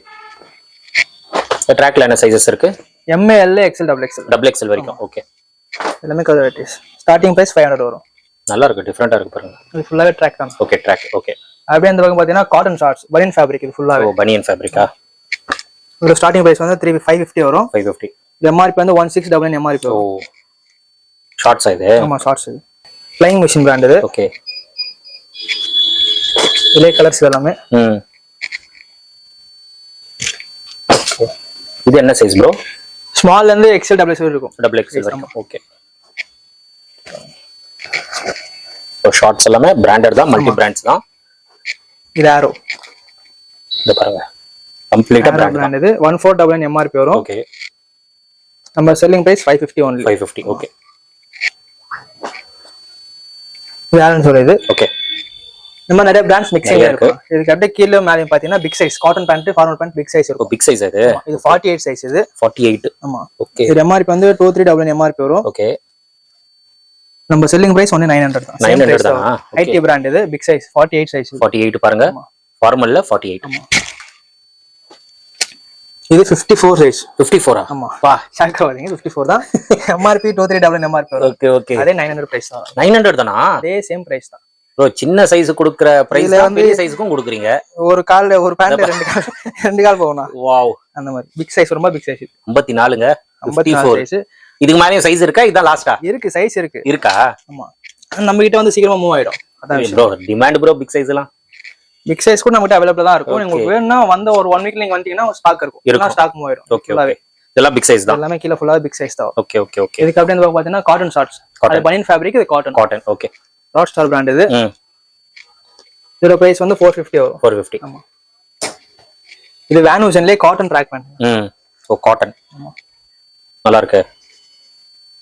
இந்த ட்ராக்ல என்ன சைஸஸ் இருக்கு? M L XL XL. Double XL வரைக்கும். ஓகே. எல்லாமே கலர் வெரைட்டிஸ். ஸ்டார்டிங் பிரைஸ் 500 வரும். நல்லா இருக்கு. டிஃபரெண்டா இருக்கு பாருங்க. இது ஃபுல்லாவே ட்ராக் தான். ஓகே. ட்ராக். ஓகே. அப்படியே அந்த பக்கம் பாத்தீங்கன்னா காட்டன் ஷார்ட்ஸ், பனியன் ஃபேப்ரிக் இது ஃபுல்லாவே. ஓ பனியன் ஃபேப்ரிக்கா? இதோட ஸ்டார்டிங் பிரைஸ் வந்து 550 வரும். 550. MRP வந்து 1699 MRP வரும். ஓ ஷார்ட்ஸ் இது. ஆமா ஷார்ட்ஸ் இது. ஃப்ளைங் மிஷின் பிராண்ட் இது. ஓகே. இதே கலர்ஸ் எல்லாமே. இது என்ன சைஸ் ப்ரோ? ஸ்மால்ல இருந்து XL XL இருக்கும். டபுள் XL வரைக்கும். ஓகே. ஸோ ஷார்ட்ஸ் எல்லாமே பிராண்டட் தான், மல்டி பிராண்ட்ஸ் தான். இது ஆரோ. இது பாருங்க கம்ப்ளீட்டா பிராண்ட். இது 1499 MRP வரும். ஓகே. நம்ம செல்லிங் பிரைஸ் 550 only. 550. ஓகே. இது ஆலன் சொல்லுது. ஓகே. இந்த மாதிரி நிறைய பிராண்ட்ஸ் மிக்சிங்ல இருக்கு. இதுக்கு அப்படியே கீழ மேலே பாத்தீங்கன்னா big size cotton pant, formal pant big size இருக்கும். பிக் சைஸ் இது. இது 48 சைஸ் இது. 48. ஆமா. ஓகே. இது MRP வந்து 2399 MRP வரும். ஓகே. நம்ம செல்லிங் பிரைஸ் ஒன்லி 900 தான். 900 தானா? ஐடி பிராண்ட் இது பிக் சைஸ் 48 சைஸ். 48 பாருங்க. ஃபார்மல்ல 48. இது 54 சைஸ். 54. ஆமா. வா சங்கரவாதீங்க 54 தான். MRP 2399 MRP வரும். Okay okay. அதே 900 பிரைஸ் தான். 900 தானா? அதே சேம் பிரைஸ் தான். ப்ரோ சின்ன சைஸ் குடுக்குற பிரைஸ் தான் பெரிய சைஸ்க்கும் குடுக்குறீங்க. ஒரு கால்ல ஒரு பேண்ட் ரெண்டு கால் போகும்னா. வாவ். அந்த மாதிரி பிக் சைஸ் ரொம்ப பிக் சைஸ். 54ங்க. 54 சைஸ். இதுக்கு மேலயும் சைஸ் இருக்கா? இதான் லாஸ்டா? இருக்கு சைஸ் இருக்கு. இருக்கா? ஆமா. நம்ம கிட்ட வந்து சீக்கிரமா மூவ் ஆயிடும். அதான் bro demand bro big size எல்லாம். பிக் சைஸ் கூட நம்மகிட்ட அவைலபிள் தான் இருக்கும். உங்களுக்கு வேணும்னா வந்த ஒரு 1 வீக்ல நீங்க வந்தீங்கன்னா ஸ்டாக் இருக்கும். எல்லாம் ஸ்டாக் மூவ் ஆயிடும். Okay okay. இதெல்லாம் பிக் சைஸ் தான். எல்லாமே கீழ ஃபுல்லா பிக் சைஸ் தான். Okay okay okay. இதுக்கு அப்படியே வந்து பாத்தீங்கன்னா காட்டன் ஷார்ட்ஸ். அது பனியன் ஃபேப்ரிக், இது காட்டன். Cotton okay. ராட் ஸ்டார் பிராண்ட் இது. இதோட பிரைஸ் வந்து 450 வரும். 450. ஆமா. இது வேனுசன்லயே காட்டன் ட்ராக் பேண்ட். ஓ காட்டன். ஆமா. நல்லா இருக்கு.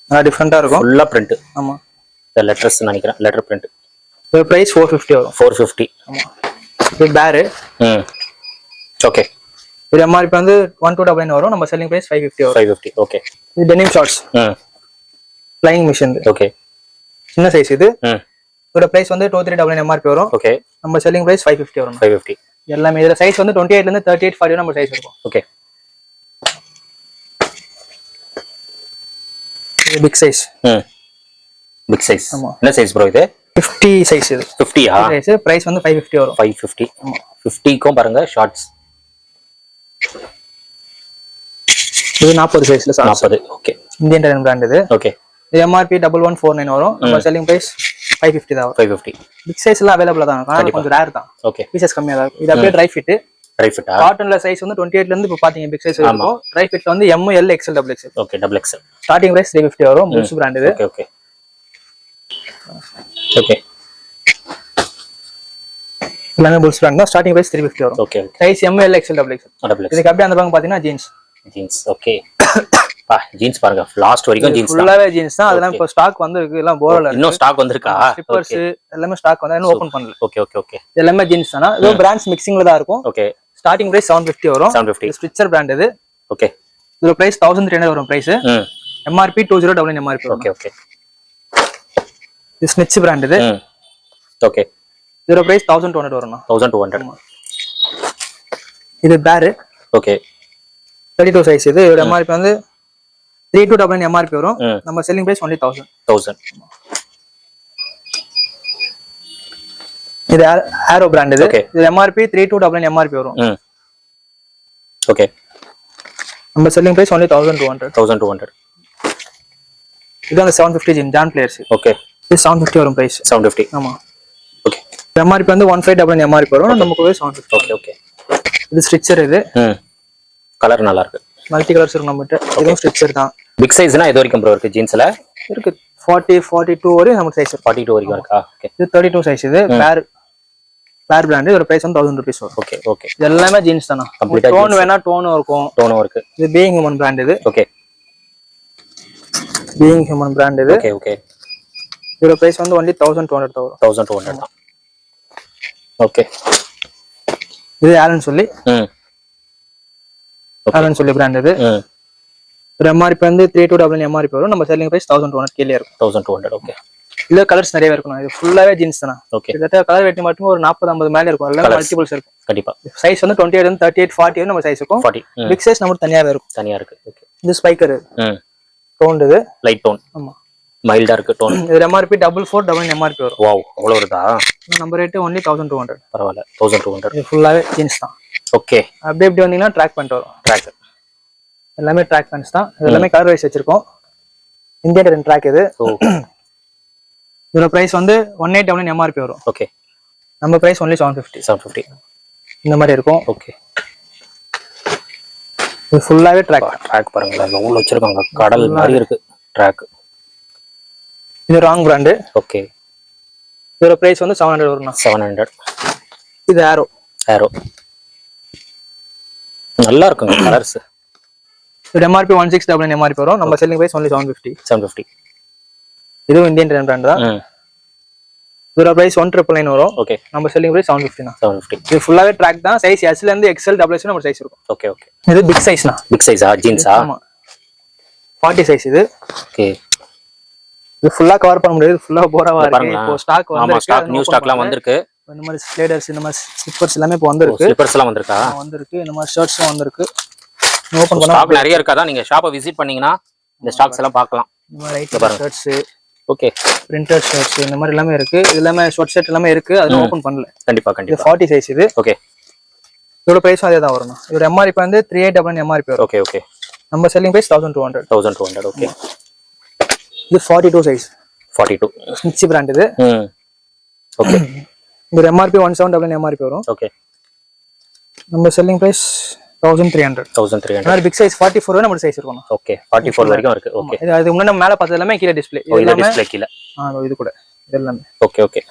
நல்லா டிஃபரண்டா இருக்கும். ஃபுல்லா பிரிண்ட். ஆமா. இந்த லெட்டர்ஸ் நினைக்கிறேன். Letter print. இதோட பிரைஸ் 450 வரும். 450. ஆமா. இது பேர். ஓகே. இது MRP வந்து 1299 வரும். நம்ம செல்லிங் பிரைஸ் 550 வரும். 550. ஓகே. இது denim shorts. Flying machine. Okay. சின்ன சைஸ் இது. இதோட பிரைஸ் வந்து 2399 MRP வரும். ஓகே. நம்ம செல்லிங் பிரைஸ் 550 வரும். 550. எல்லாமே இதுல சைஸ் வந்து 28 ல இருந்து 38 40 நம்ம சைஸ் இருக்கும். ஓகே. இது பிக் சைஸ். Big size. ஆமா. என்ன சைஸ் ப்ரோ இது? 50 சைஸ் இது. 50யா? சைஸ் பிரைஸ் வந்து 550 வரும். 550. 50க்கும் பாருங்க ஷார்ட்ஸ். இது 40 சைஸ்ல 40. ஓகே. இந்தியன் டெனிம் பிராண்ட் இது. ஓகே. இது MRP 1149 வரும். நம்ம செல்லிங் பிரைஸ் 550 தான். 550. பிக் சைஸ் எல்லாம் அவைலபிளா தான். ஆனா கொஞ்சம் ரேர் தான். ஓகே. பீசஸ் கம்மியா தான் இருக்கும். இது அப்படியே ட்ரை ஃபிட். ட்ரை ஃபிட்டா? காட்டன்ல சைஸ் வந்து 28 ல இருந்து இப்ப பாத்தீங்க பிக் சைஸ் இருக்கும். ட்ரை ஃபிட்ல வந்து M, L, XL, XXL. Okay. Double XL. Starting price 350 வரும். புல்ஸ் பிராண்ட் இது. Okay okay. ஓகே. எல்லாமே புல்ஸ் பிராண்ட் தான். ஸ்டார்டிங் பிரைஸ் 350 வரும். Okay. Size M, L, XL, XXL. இதுக்கு அப்படியே அந்த பக்கம் பாத்தீங்கன்னா ஜீன்ஸ். Jeans okay. பா ஜீன்ஸ் பாருங்க லாஸ்ட் வரைக்கும் ஜீன்ஸ் தான். ஃபுல்லாவே ஜீன்ஸ் தான். அதெல்லாம் இப்ப ஸ்டாக் வந்திருக்கு. எல்லாம் போரல இருக்கு. இன்னும் ஸ்டாக் வந்திருக்கா? ஸ்லிப்பர்ஸ் எல்லாமே ஸ்டாக் வந்தா இன்னும் ஓபன் பண்ணல. Okay okay okay. எல்லாமே ஜீன்ஸ் தானா. இது பிராண்ட்ஸ் மிக்சிங்ல தான் இருக்கும். ஓகே. ஸ்டார்டிங் பிரைஸ் 750 வரும். 750. ஸ்டிச்சர் பிராண்ட் இது. ஓகே. இதோட பிரைஸ் 1300 வரும் price. MRP 2099 MRP. Okay okay. இது ஸ்னிட்ச் பிராண்ட் இது. ஓகே. இதோட பிரைஸ் 1200 வரும். 1200. இது பேர். ஓகே. 32 சைஸ் இது. இதோட MRP வந்து 3299 MRP வரும். நம்ம செல்லிங் பிரைஸ் only 1000. இது ஆரோ பிராண்ட் இது. இது MRP 3299 MRP வரும். ஓகே. நம்ம செல்லிங் பிரைஸ் only 1200. 1200. இது அந்த 750 ஜின் ஜான் பிளேயர்ஸ். ஓகே. இது 750 வரும் பிரைஸ். 750. ஆமா. ஓகே. MRP வந்து 1599 MRP வரும். நமக்கு 750. Okay okay. இது ஸ்டிச்சர் இது. கலர் நல்லா இருக்கு. மல்டி கலர்ஸ் இருக்கு நம்மட்ட. இதுவும் ஸ்டிச்சர் தான். பிக் சைஸ்னா இது வரைக்கும் ப்ரோ இருக்கு ஜீன்ஸ்ல? இருக்கு 40 42 வரை நமக்கு சைஸ். 42 வரைக்கும் இருக்கா? ஓகே. இது 32 சைஸ் இது. பேர் பிராண்ட். இதோட பிரைஸ் வந்து 1000 ரூபீஸ் வரும். Okay okay. இது எல்லாமே ஜீன்ஸ் தானா. டோன் வேணா டோனும் இருக்கும். டோனும் இருக்கு. இது பீயிங் ஹியூமன் பிராண்ட் இது. ஓகே. பீயிங் ஹியூமன் பிராண்ட் இது. Okay okay. இதோட பிரைஸ் வந்து only 1200 தான் வரும். 1200 தான். ஓகே. இது ஆலன் சொல்லி. ஆலன் சொல்லி பிராண்ட் இது. MRP வந்து 3299 MRP வரும். நம்ம செல்லிங் பிரைஸ் 1200 கீழே இருக்கும். 1200. ஓகே. இதுல கலர்ஸ் நிறைய இருக்கும். இது ஃபுல்லாவே ஜீன்ஸ் தானா. ஓகே. இதட்ட கலர் வெட்டி மட்டும் ஒரு 40 50 மேல இருக்கும். எல்லாமே மல்டிபிள்ஸ் இருக்கும். கண்டிப்பா. சைஸ் வந்து 28 ல இருந்து 38 40 நம்ம சைஸ் இருக்கும். 40. பிக் சைஸ் நமக்கு தனியாவே இருக்கும். தனியா இருக்கு. ஓகே. இது ஸ்பைக்கர். டோன் இது. Light tone. ஆமா. மைல்டா இருக்கு டோன். இது MRP 4499 MRP வரும். வாவ் அவ்வளவு வருதா? நம்ம ரேட் only 1200. பரவாயில்ல. 1200. இது ஃபுல்லாவே ஜீன்ஸ் தான். ஓகே. அப்படியே இப்படி வந்தீங்கன்னா ட்ராக் பண்ணிட்டு வரும். ட்ராக். எல்லாமே ட்ராக் பேண்ட்ஸ் தான். இது எல்லாமே கலர் வைஸ் வச்சிருக்கோம். இந்தியன் ட்ராக் இது. இதோட பிரைஸ் வந்து 1899 MRP வரும். ஓகே. நம்ம பிரைஸ் only 750. 750. இந்த மாதிரி இருக்கும். ஓகே. இது ஃபுல்லாவே ட்ராக் பாருங்க. எவ்வளவு வச்சிருக்காங்க. கடல் மாதிரி இருக்கு ட்ராக். இது ராங் பிராண்ட். ஓகே. இதோட பிரைஸ் வந்து 700 வரும். 700. இது ஆரோ. நல்லா இருக்குங்க கலர்ஸ். இது MRP 1699 MRP வரும். நம்ம செல்லிங் பிரைஸ் only 750. இது இந்தியன் பிராண்ட் தான். இதோட பிரைஸ் 1999 வரும். ஓகே. நம்ம செல்லிங் பிரைஸ் 750 தான். 750. இது ஃபுல்லாவே ட்ராக் தான். சைஸ் S ல இருந்து XL XS நம்ம சைஸ் இருக்கும். ஓகே. இது பிக் சைஸ்னா. பிக் சைஸா ஜீன்ஸா? ஆமா. 40 சைஸ் இது. ஓகே. இது ஃபுல்லா கவர் பண்ண முடியாது. ஃபுல்லா போராவா இருக்கு. இப்போ ஸ்டாக் வந்து ஆமா ஸ்டாக் நியூ ஸ்டாக்லாம் வந்திருக்கு. இந்த மாதிரி ஸ்லைடர்ஸ் இந்த மாதிரி ஸ்லிப்பர்ஸ் எல்லாமே இப்போ வந்திருக்கு. ஸ்லிப்பர்ஸ்லாம் வந்திருக்கா? வந்திருக்கு. இந்த மாதிரி ஷர்ட்ஸும் வந்திருக்கு. ஓபன் பண்ணா ஸ்டாக் நிறைய இருக்கா? நீங்க ஷாப்பை விசிட் பண்ணீங்கன்னா இந்த ஸ்டாக்ஸ் எல்லாம் பார்க்கலாம். இந்த மாதிரி right shirts, okay, printed shirts இந்த மாதிரி எல்லாமே இருக்கு. இது எல்லாமே ஷார்ட் ஷர்ட் எல்லாமே இருக்கு. அது ஓபன் பண்ணல. கண்டிப்பா. இது 40 சைஸ் இது. ஓகே. இதோட பிரைஸ் அதே தான் வரும். இதோட MRP வந்து 3899 MRP வரும். ஓகே. நம்ம செல்லிங் பிரைஸ் 1200. ஓகே. இது 42 சைஸ். 42 ஸ்னிட்ச் பிராண்ட் இது. ஓகே. இது MRP 1799 MRP வரும். ஓகே. நம்ம செல்லிங் பிரைஸ் 1300. மாதிரி பிக் சைஸ் 44 வரை நம்ம சைஸ் இருக்கும். ஓகே. 44 வரைக்கும் இருக்கு. ஓகே. இது அதுக்கு முன்னாடி நம்ம மேல பார்த்தது எல்லாமே கீழ டிஸ்ப்ளே. இது எல்லாமே டிஸ்ப்ளே கீழ. இது கூட இது எல்லாமே. ஓகே.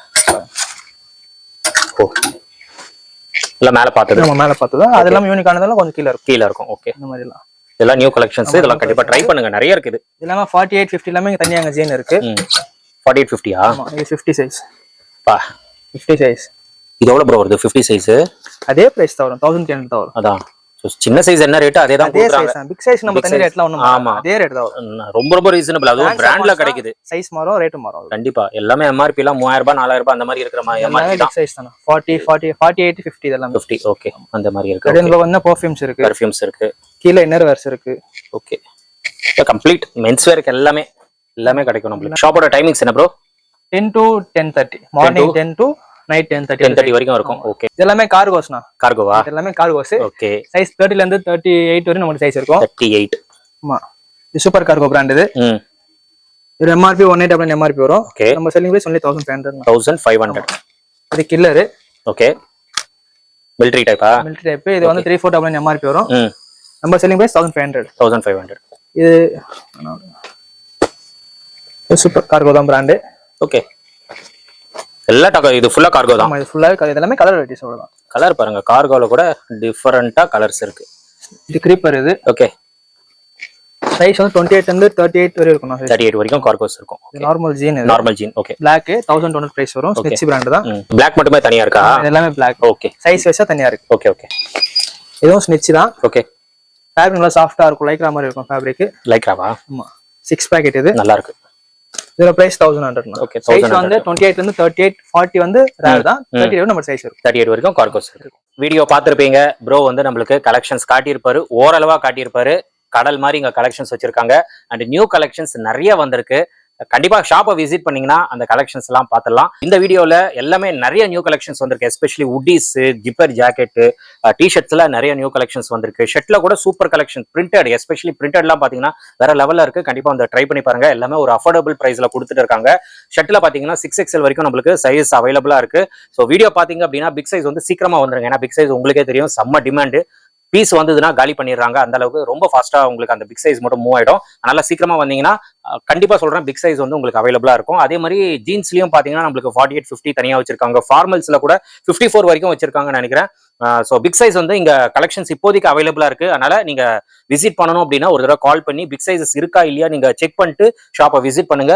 ஓ. இல்ல மேல பார்த்தது. நம்ம மேல பார்த்தது. அது எல்லாமே யூனிக் ஆனதால கொஞ்சம் கீழ இருக்கும். ஓகே. இந்த மாதிரி எல்லாம். இதெல்லாம் நியூ கலெக்ஷன்ஸ். இதெல்லாம் கண்டிப்பா ட்ரை பண்ணுங்க. நிறைய இருக்குது. இதெல்லாம் 48 50 எல்லாமே தனியா அங்க ஜெயின் இருக்கு. 48 50ஆ? ஆமா. இது 50 சைஸ். பா 50 சைஸ். இது எவ்வளவு ப்ரோ வருது 50 சைஸ்? அதே பிரைஸ் தான் வரும். 1300 தான் வரும். அதான். சின்ன சைஸ் என்ன ரேட் அதே தான் கொடுக்குறாங்க. பிக் சைஸ் நம்ம தனி ரேட்ல ஒண்ணும் ஆமா அதே ரேட் தான் வரும். ரொம்ப ரீசனபிள். அதுவும் பிராண்ட்ல கிடைக்குது. சைஸ் மாறும், ரேட் மாறும். கண்டிப்பா. எல்லாமே MRP எல்லாம் 3000 ரூபாய் 4000 ரூபாய் அந்த மாதிரி இருக்கிற மாதிரி MRP தான். சைஸ் தான 40 48 50 இதெல்லாம் 50. ஓகே. அந்த மாதிரி இருக்கு. அதுல வந்து பெர்ஃபியூம்ஸ் இருக்கு. கீழ இன்னர் வேர்ஸ் இருக்கு. ஓகே. கம்ப்ளீட் மென்ஸ் வேர்க்கு எல்லாமே கிடைக்கும் நமக்கு. ஷாப்போட டைமிங்ஸ் என்ன bro? 10 to 10:30. Morning 10 to night 10:30 வரைக்கும் இருக்கும். ஓகே. இதெல்லாம் கார்கோஸ்னா. கார்கோவா? இதெல்லாம் கார்கோஸ். ஓகே. சைஸ் 30 ல இருந்து 38 வரை நமக்கு சைஸ் இருக்கும். 38. ஆமா. இது சூப்பர் கார்கோ பிராண்ட் இது. இது MRP 1899 MRP வரும். நம்ம செல்லிங் பிரைஸ் only 1500. 1500. இது கில்லர். ஓகே. மிலிட்டரி டைப்பா? Military type. இது வந்து 3499 MRP வரும். நம்ம செல்லிங் பிரைஸ் 1500. 1500. இது சூப்பர் கார்கோ தான் பிராண்ட். ஓகே. எல்லா இது ஃபுல்லா கார்கோ தான். ஆமா. இது ஃபுல்லா இதெல்லாம் கலர் வெரைட்டிஸ் அவ்வளவுதான். கலர் பாருங்க. கார்கோல கூட டிஃபரண்டா கலர்ஸ் இருக்கு. இது கிரீப்பர் இது. ஓகே. சைஸ் வந்து 28 ல இருந்து 38 வரை இருக்கும். 38 வரைக்கும் கார்கோஸ் இருக்கும். இது normal jean. Normal jean. Okay. Black 1200 price வரும். ஸ்னிட்ச் பிராண்ட் தான். Black மட்டுமே தனியா இருக்கா? எல்லாமே Black. ஓகே. சைஸ் வைஸா தனியா இருக்கு. ஓகே. இதுவும் ஸ்னிட்ச் தான். ஓகே. ஃபேப்ரிக் நல்லா சாஃப்ட்டா இருக்கும். லைக்ரா மாதிரி இருக்கும் ஃபேப்ரிக். லைக்ராவா? ஆமா. 6 பாக்கெட் இது. நல்லா இருக்கு. இதோட பிரைஸ் 1100. ஓகே. சைஸ் வந்து 28 ல இருந்து 38 40 வந்து ரேர் தான். 38 நம்ம சைஸ் இருக்கு. 38 வரைக்கும் கார்கோஸ் இருக்கு. வீடியோ பார்த்திருப்பீங்க. ப்ரோ வந்து நம்மளுக்கு கலெக்ஷன்ஸ் காட்டியிருப்பாரு. ஓரளவா காட்டியிருப்பாரு. கடல் மாதிரி இங்க கலெக்ஷன்ஸ் வச்சிருக்காங்க. அண்ட் நியூ கலெக்ஷன்ஸ் நிறைய வந்திருக்கு. கண்டிப்பா ஷாப்பை விசிட் பண்ணீங்கன்னா அந்த கலெக்ஷன்ஸ் எல்லாம் பார்த்துடலாம். இந்த வீடியோல எல்லாமே நிறைய நியூ கலெக்ஷன்ஸ் வந்திருக்கு. எஸ்பெஷலி உட்டீஸ், ஜிப்பர் ஜாக்கெட், டிஷர்ட்ஸ்ல நிறைய நியூ கலெக்ஷன்ஸ் வந்திருக்கு. ஷர்ட்ல கூட சூப்பர் கலெக்ஷன். பிரிண்டட், எஸ்பெஷலி பிரிண்டட்லாம் பாத்தீங்கன்னா வேற லெவல்ல இருக்கு. கண்டிப்பா வந்து ட்ரை பண்ணி பாருங்க. எல்லாமே ஒரு அஃபோர்டபுள் பிரைஸ்ல கொடுத்துட்டு இருக்காங்க. ஷர்ட்ல பாத்தீங்கன்னா 6XL வரைக்கும் நம்மளுக்கு சைஸ் அவைலபிளா இருக்கு. ஸோ வீடியோ பாத்தீங்க அப்படின்னா பிக் சைஸ் வந்து சீக்கிரமா வந்துருங்க. ஏன்னா பிக் சைஸ் உங்களுக்கே தெரியும் செம்ம டிமாண்டு. பீஸ் வந்ததுன்னா காலி பண்ணிடுறாங்க. அந்த அளவுக்கு ரொம்ப ஃபாஸ்டா உங்களுக்கு அந்த பிக் சைஸ் மட்டும் மூவ் ஆயிடும். அதனால சீக்கிரமா வந்தீங்கன்னா கண்டிப்பா சொல்றேன் பிக் சைஸ் வந்து உங்களுக்கு அவைலபிளா இருக்கும். அதே மாதிரி ஜீன்ஸ்லயும் பாத்தீங்கன்னா நம்மளுக்கு 48 50 தனியா வச்சிருக்காங்க. ஃபார்மல்ஸ்ல கூட 54 வரைக்கும் வச்சிருக்காங்கன்னு நினைக்கிறேன். ஸோ பிக் சைஸ் வந்து இங்க கலெக்ஷன்ஸ் இப்போதைக்கு அவைலபிளா இருக்கு. அதனால நீங்க விசிட் பண்ணணும் அப்படின்னா ஒரு தடவை கால் பண்ணி பிக் சைஸஸ் இருக்கா இல்லையா நீங்க செக் பண்ணிட்டு ஷாப்பை விசிட் பண்ணுங்க.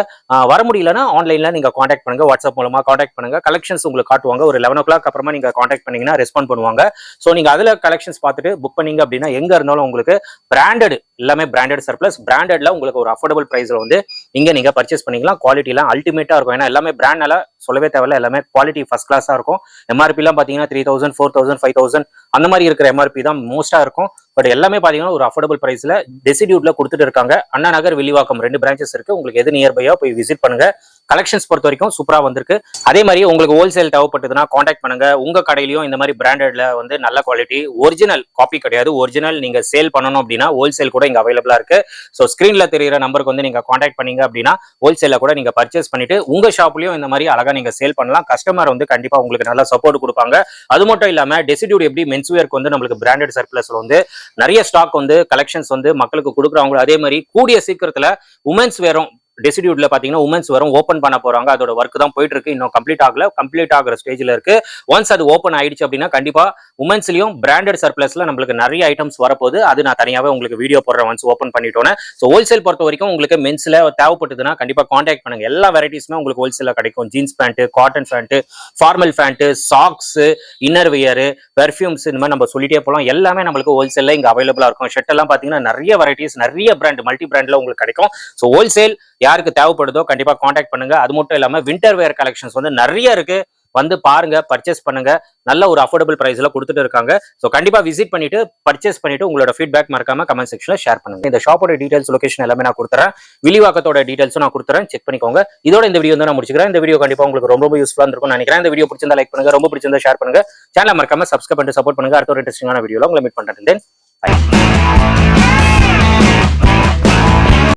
வர முடியலன்னா ஆன்லைன்ல நீங்க காண்டாக்ட் பண்ணுங்க. வாட்ஸ்அப் மூலமா காண்டாக்ட் பண்ணுங்க. கலெக்ஷன்ஸ் உங்களுக்கு காட்டுவாங்க. ஒரு 11 o'clock அப்புறமா நீங்க காண்டாக்ட் பண்ணீங்கன்னா ரெஸ்பாண்ட் பண்ணுவாங்க. ஸோ நீங்க அதுல கலெக்ஷன்ஸ் பார்த்துட்டு புக் பண்ணீங்க அப்படின்னா எங்க இருந்தாலும் உங்களுக்கு பிராண்டட் எல்லாமே பிராண்டட் சர்ப்ளஸ் பிராண்டட்ல உங்களுக்கு ஒரு அஃபோர்டபுள் பிரைஸ்ல வந்து இங்க நீங்க பர்ச்சேஸ் பண்ணிக்கலாம். குவாலிட்டி எல்லாம் அல்டிமேட்டா இருக்கும். ஏன்னா எல்லாமே பிராண்ட்னால சொல்லவே தேவையில்ல. எல்லாமே குவாலிட்டி ஃபர்ஸ்ட் கிளாஸா இருக்கும். MRP எல்லாம் பாத்தீங்கன்னா 3000 4000 5000 அந்த மாதிரி இருக்கிற MRP தான் மோஸ்டா இருக்கும். பட் எல்லாமே பாத்தீங்கன்னா ஒரு அஃபோர்டபுள் பிரைஸ்ல டெசிடியூட்ல கொடுத்துட்டு இருக்காங்க. அண்ணா நகர், வில்லிவாக்கம் 2 பிரான்ச்சஸ் இருக்கு. உங்களுக்கு எது நியர்பையா போய் விசிட் பண்ணுங்க. கலெக்ஷன்ஸ் பொறுத்த வரைக்கும் சூப்பரா வந்திருக்கு. அதே மாதிரி உங்களுக்கு ஹோல்சேல் தேவைப்பட்டதுன்னா காண்டாக்ட் பண்ணுங்க. உங்க கடையிலயும் இந்த மாதிரி பிராண்டட்ல வந்து நல்ல குவாலிட்டி, ஒரிஜினல் காப்பி கிடையாது, ஒரிஜினல் நீங்க சேல் பண்ணணும் அப்படின்னா ஹோல்சேல் கூட இங்க அவைலபிளா இருக்கு. ஸோ ஸ்கிரீன்ல தெரியுற நம்பருக்கு வந்து நீங்க காண்டாக்ட் பண்ணீங்க அப்படின்னா ஹோல்சேல்ல கூட நீங்க பர்ச்சேஸ் பண்ணிட்டு உங்க ஷாப்லயும் இந்த மாதிரி அழகா நீங்க சேல் பண்ணலாம். கஸ்டமர் வந்து கண்டிப்பா உங்களுக்கு நல்ல சப்போர்ட் கொடுப்பாங்க. அது மட்டும் இல்லாம டெசிடியூட் எப்படி மென்ஸ்வேர்க்கு வந்து நம்மளுக்கு பிராண்டட் சர்ப்ளஸ்ல வந்து நிறைய ஸ்டாக் வந்து கலெக்ஷன்ஸ் வந்து மக்களுக்கு கொடுக்குறாங்க. அதே மாதிரி கூடிய சீக்கிரத்துல உமன்ஸ் வேரும் டெசிடியூட்ல பாத்தீங்கன்னா உமன்ஸ் வரும், ஓப்பன் பண்ண போறாங்க. அதோட ஒர்க் தான் போயிட்டு இருக்கு, இன்னும் கம்ப்ளீட் ஆகல, கம்ப்ளீட் ஆகிற ஸ்டேஜ்ல இருக்கு. ஒன்ஸ் அது ஓப்பன் ஆயிடுச்சு அப்படின்னா கண்டிப்பா உமன்ஸ்லயும் பிராண்டட் சர்ப்ளஸ்ல நம்மளுக்கு நிறைய ஐட்டம்ஸ் வரப்போகுது. அது நான் தனியாவே உங்களுக்கு வீடியோ போடுறேன் ஒன்ஸ் ஓப்பன் பண்ணிட்டோன்னே. ஸோ ஹோல்சேல் பொறுத்த வரைக்கும் உங்களுக்கு மென்ஸ்ல தேவைப்பட்டதுன்னா கண்டிப்பா கான்டாக்ட் பண்ணுங்க. எல்லா வெரைட்டிஸுமே உங்களுக்கு ஹோல்சேல்ல கிடைக்கும். Jeans pant, cotton pant, formal pant, socks, inner wear, perfumes, இந்த மாதிரி நம்ம சொல்லிட்டே போகலாம். எல்லாமே நம்மளுக்கு ஹோல்சேல்ல இங்க அவைலபிளா இருக்கும். ஷர்ட் எல்லாம் பாத்தீங்கன்னா நிறைய வெரைட்டிஸ், நிறைய பிராண்ட், மல்டி பிராண்ட்ல உங்களுக்கு கிடைக்கும். ஸோ ஹோல்சேல் யாருக்கு தேவைப்படுதோ கண்டிப்பா கான்டாக்ட் பண்ணுங்க. அது மட்டும் இல்லாம வின்டர் வேர் கலெக்ஷன்ஸ் வந்து நிறைய இருக்கு, வந்து பாருங்க, பர்ச்சேஸ் பண்ணுங்க. நல்ல ஒரு அஃபோர்டபுள் பிரைஸ்ல கொடுத்துட்டு இருக்காங்க. ஸோ கண்டிப்பா விசிட் பண்ணிட்டு பர்ச்சேஸ் பண்ணிட்டு உங்களோட ஃபீட்பேக் மறக்காம கமெண்ட் செக்ஷன்ல ஷேர் பண்ணுங்க. இந்த ஷாப்போட டீடைல்ஸ், லொகேஷன் எல்லாமே நான் கொடுத்துறேன். வில்லிவாக்கத்தோட டீடைல்ஸும் நான் கொடுத்துறேன், செக் பண்ணிக்கோங்க. இதோட இந்த வீடியோ வந்து நான் முடிச்சுக்கிறேன். இந்த வீடியோ கண்டிப்பா உங்களுக்கு ரொம்ப யூஸ்ஃபுல்லா இருக்கும் நினைக்கிறேன். இந்த வீடியோ பிடிச்சிருந்தா லைக் பண்ணுங்க, ரொம்ப பிடிச்சிருந்தா ஷேர் பண்ணுங்க. சேனலை மறக்காம சப்ஸ்கிரைப் பண்ணிட்டு சப்போர்ட் பண்ணுங்க. அடுத்த ஒரு இன்ட்ரெஸ்டிங்கான வீடியோல உங்களை மீட் பண்றேன்.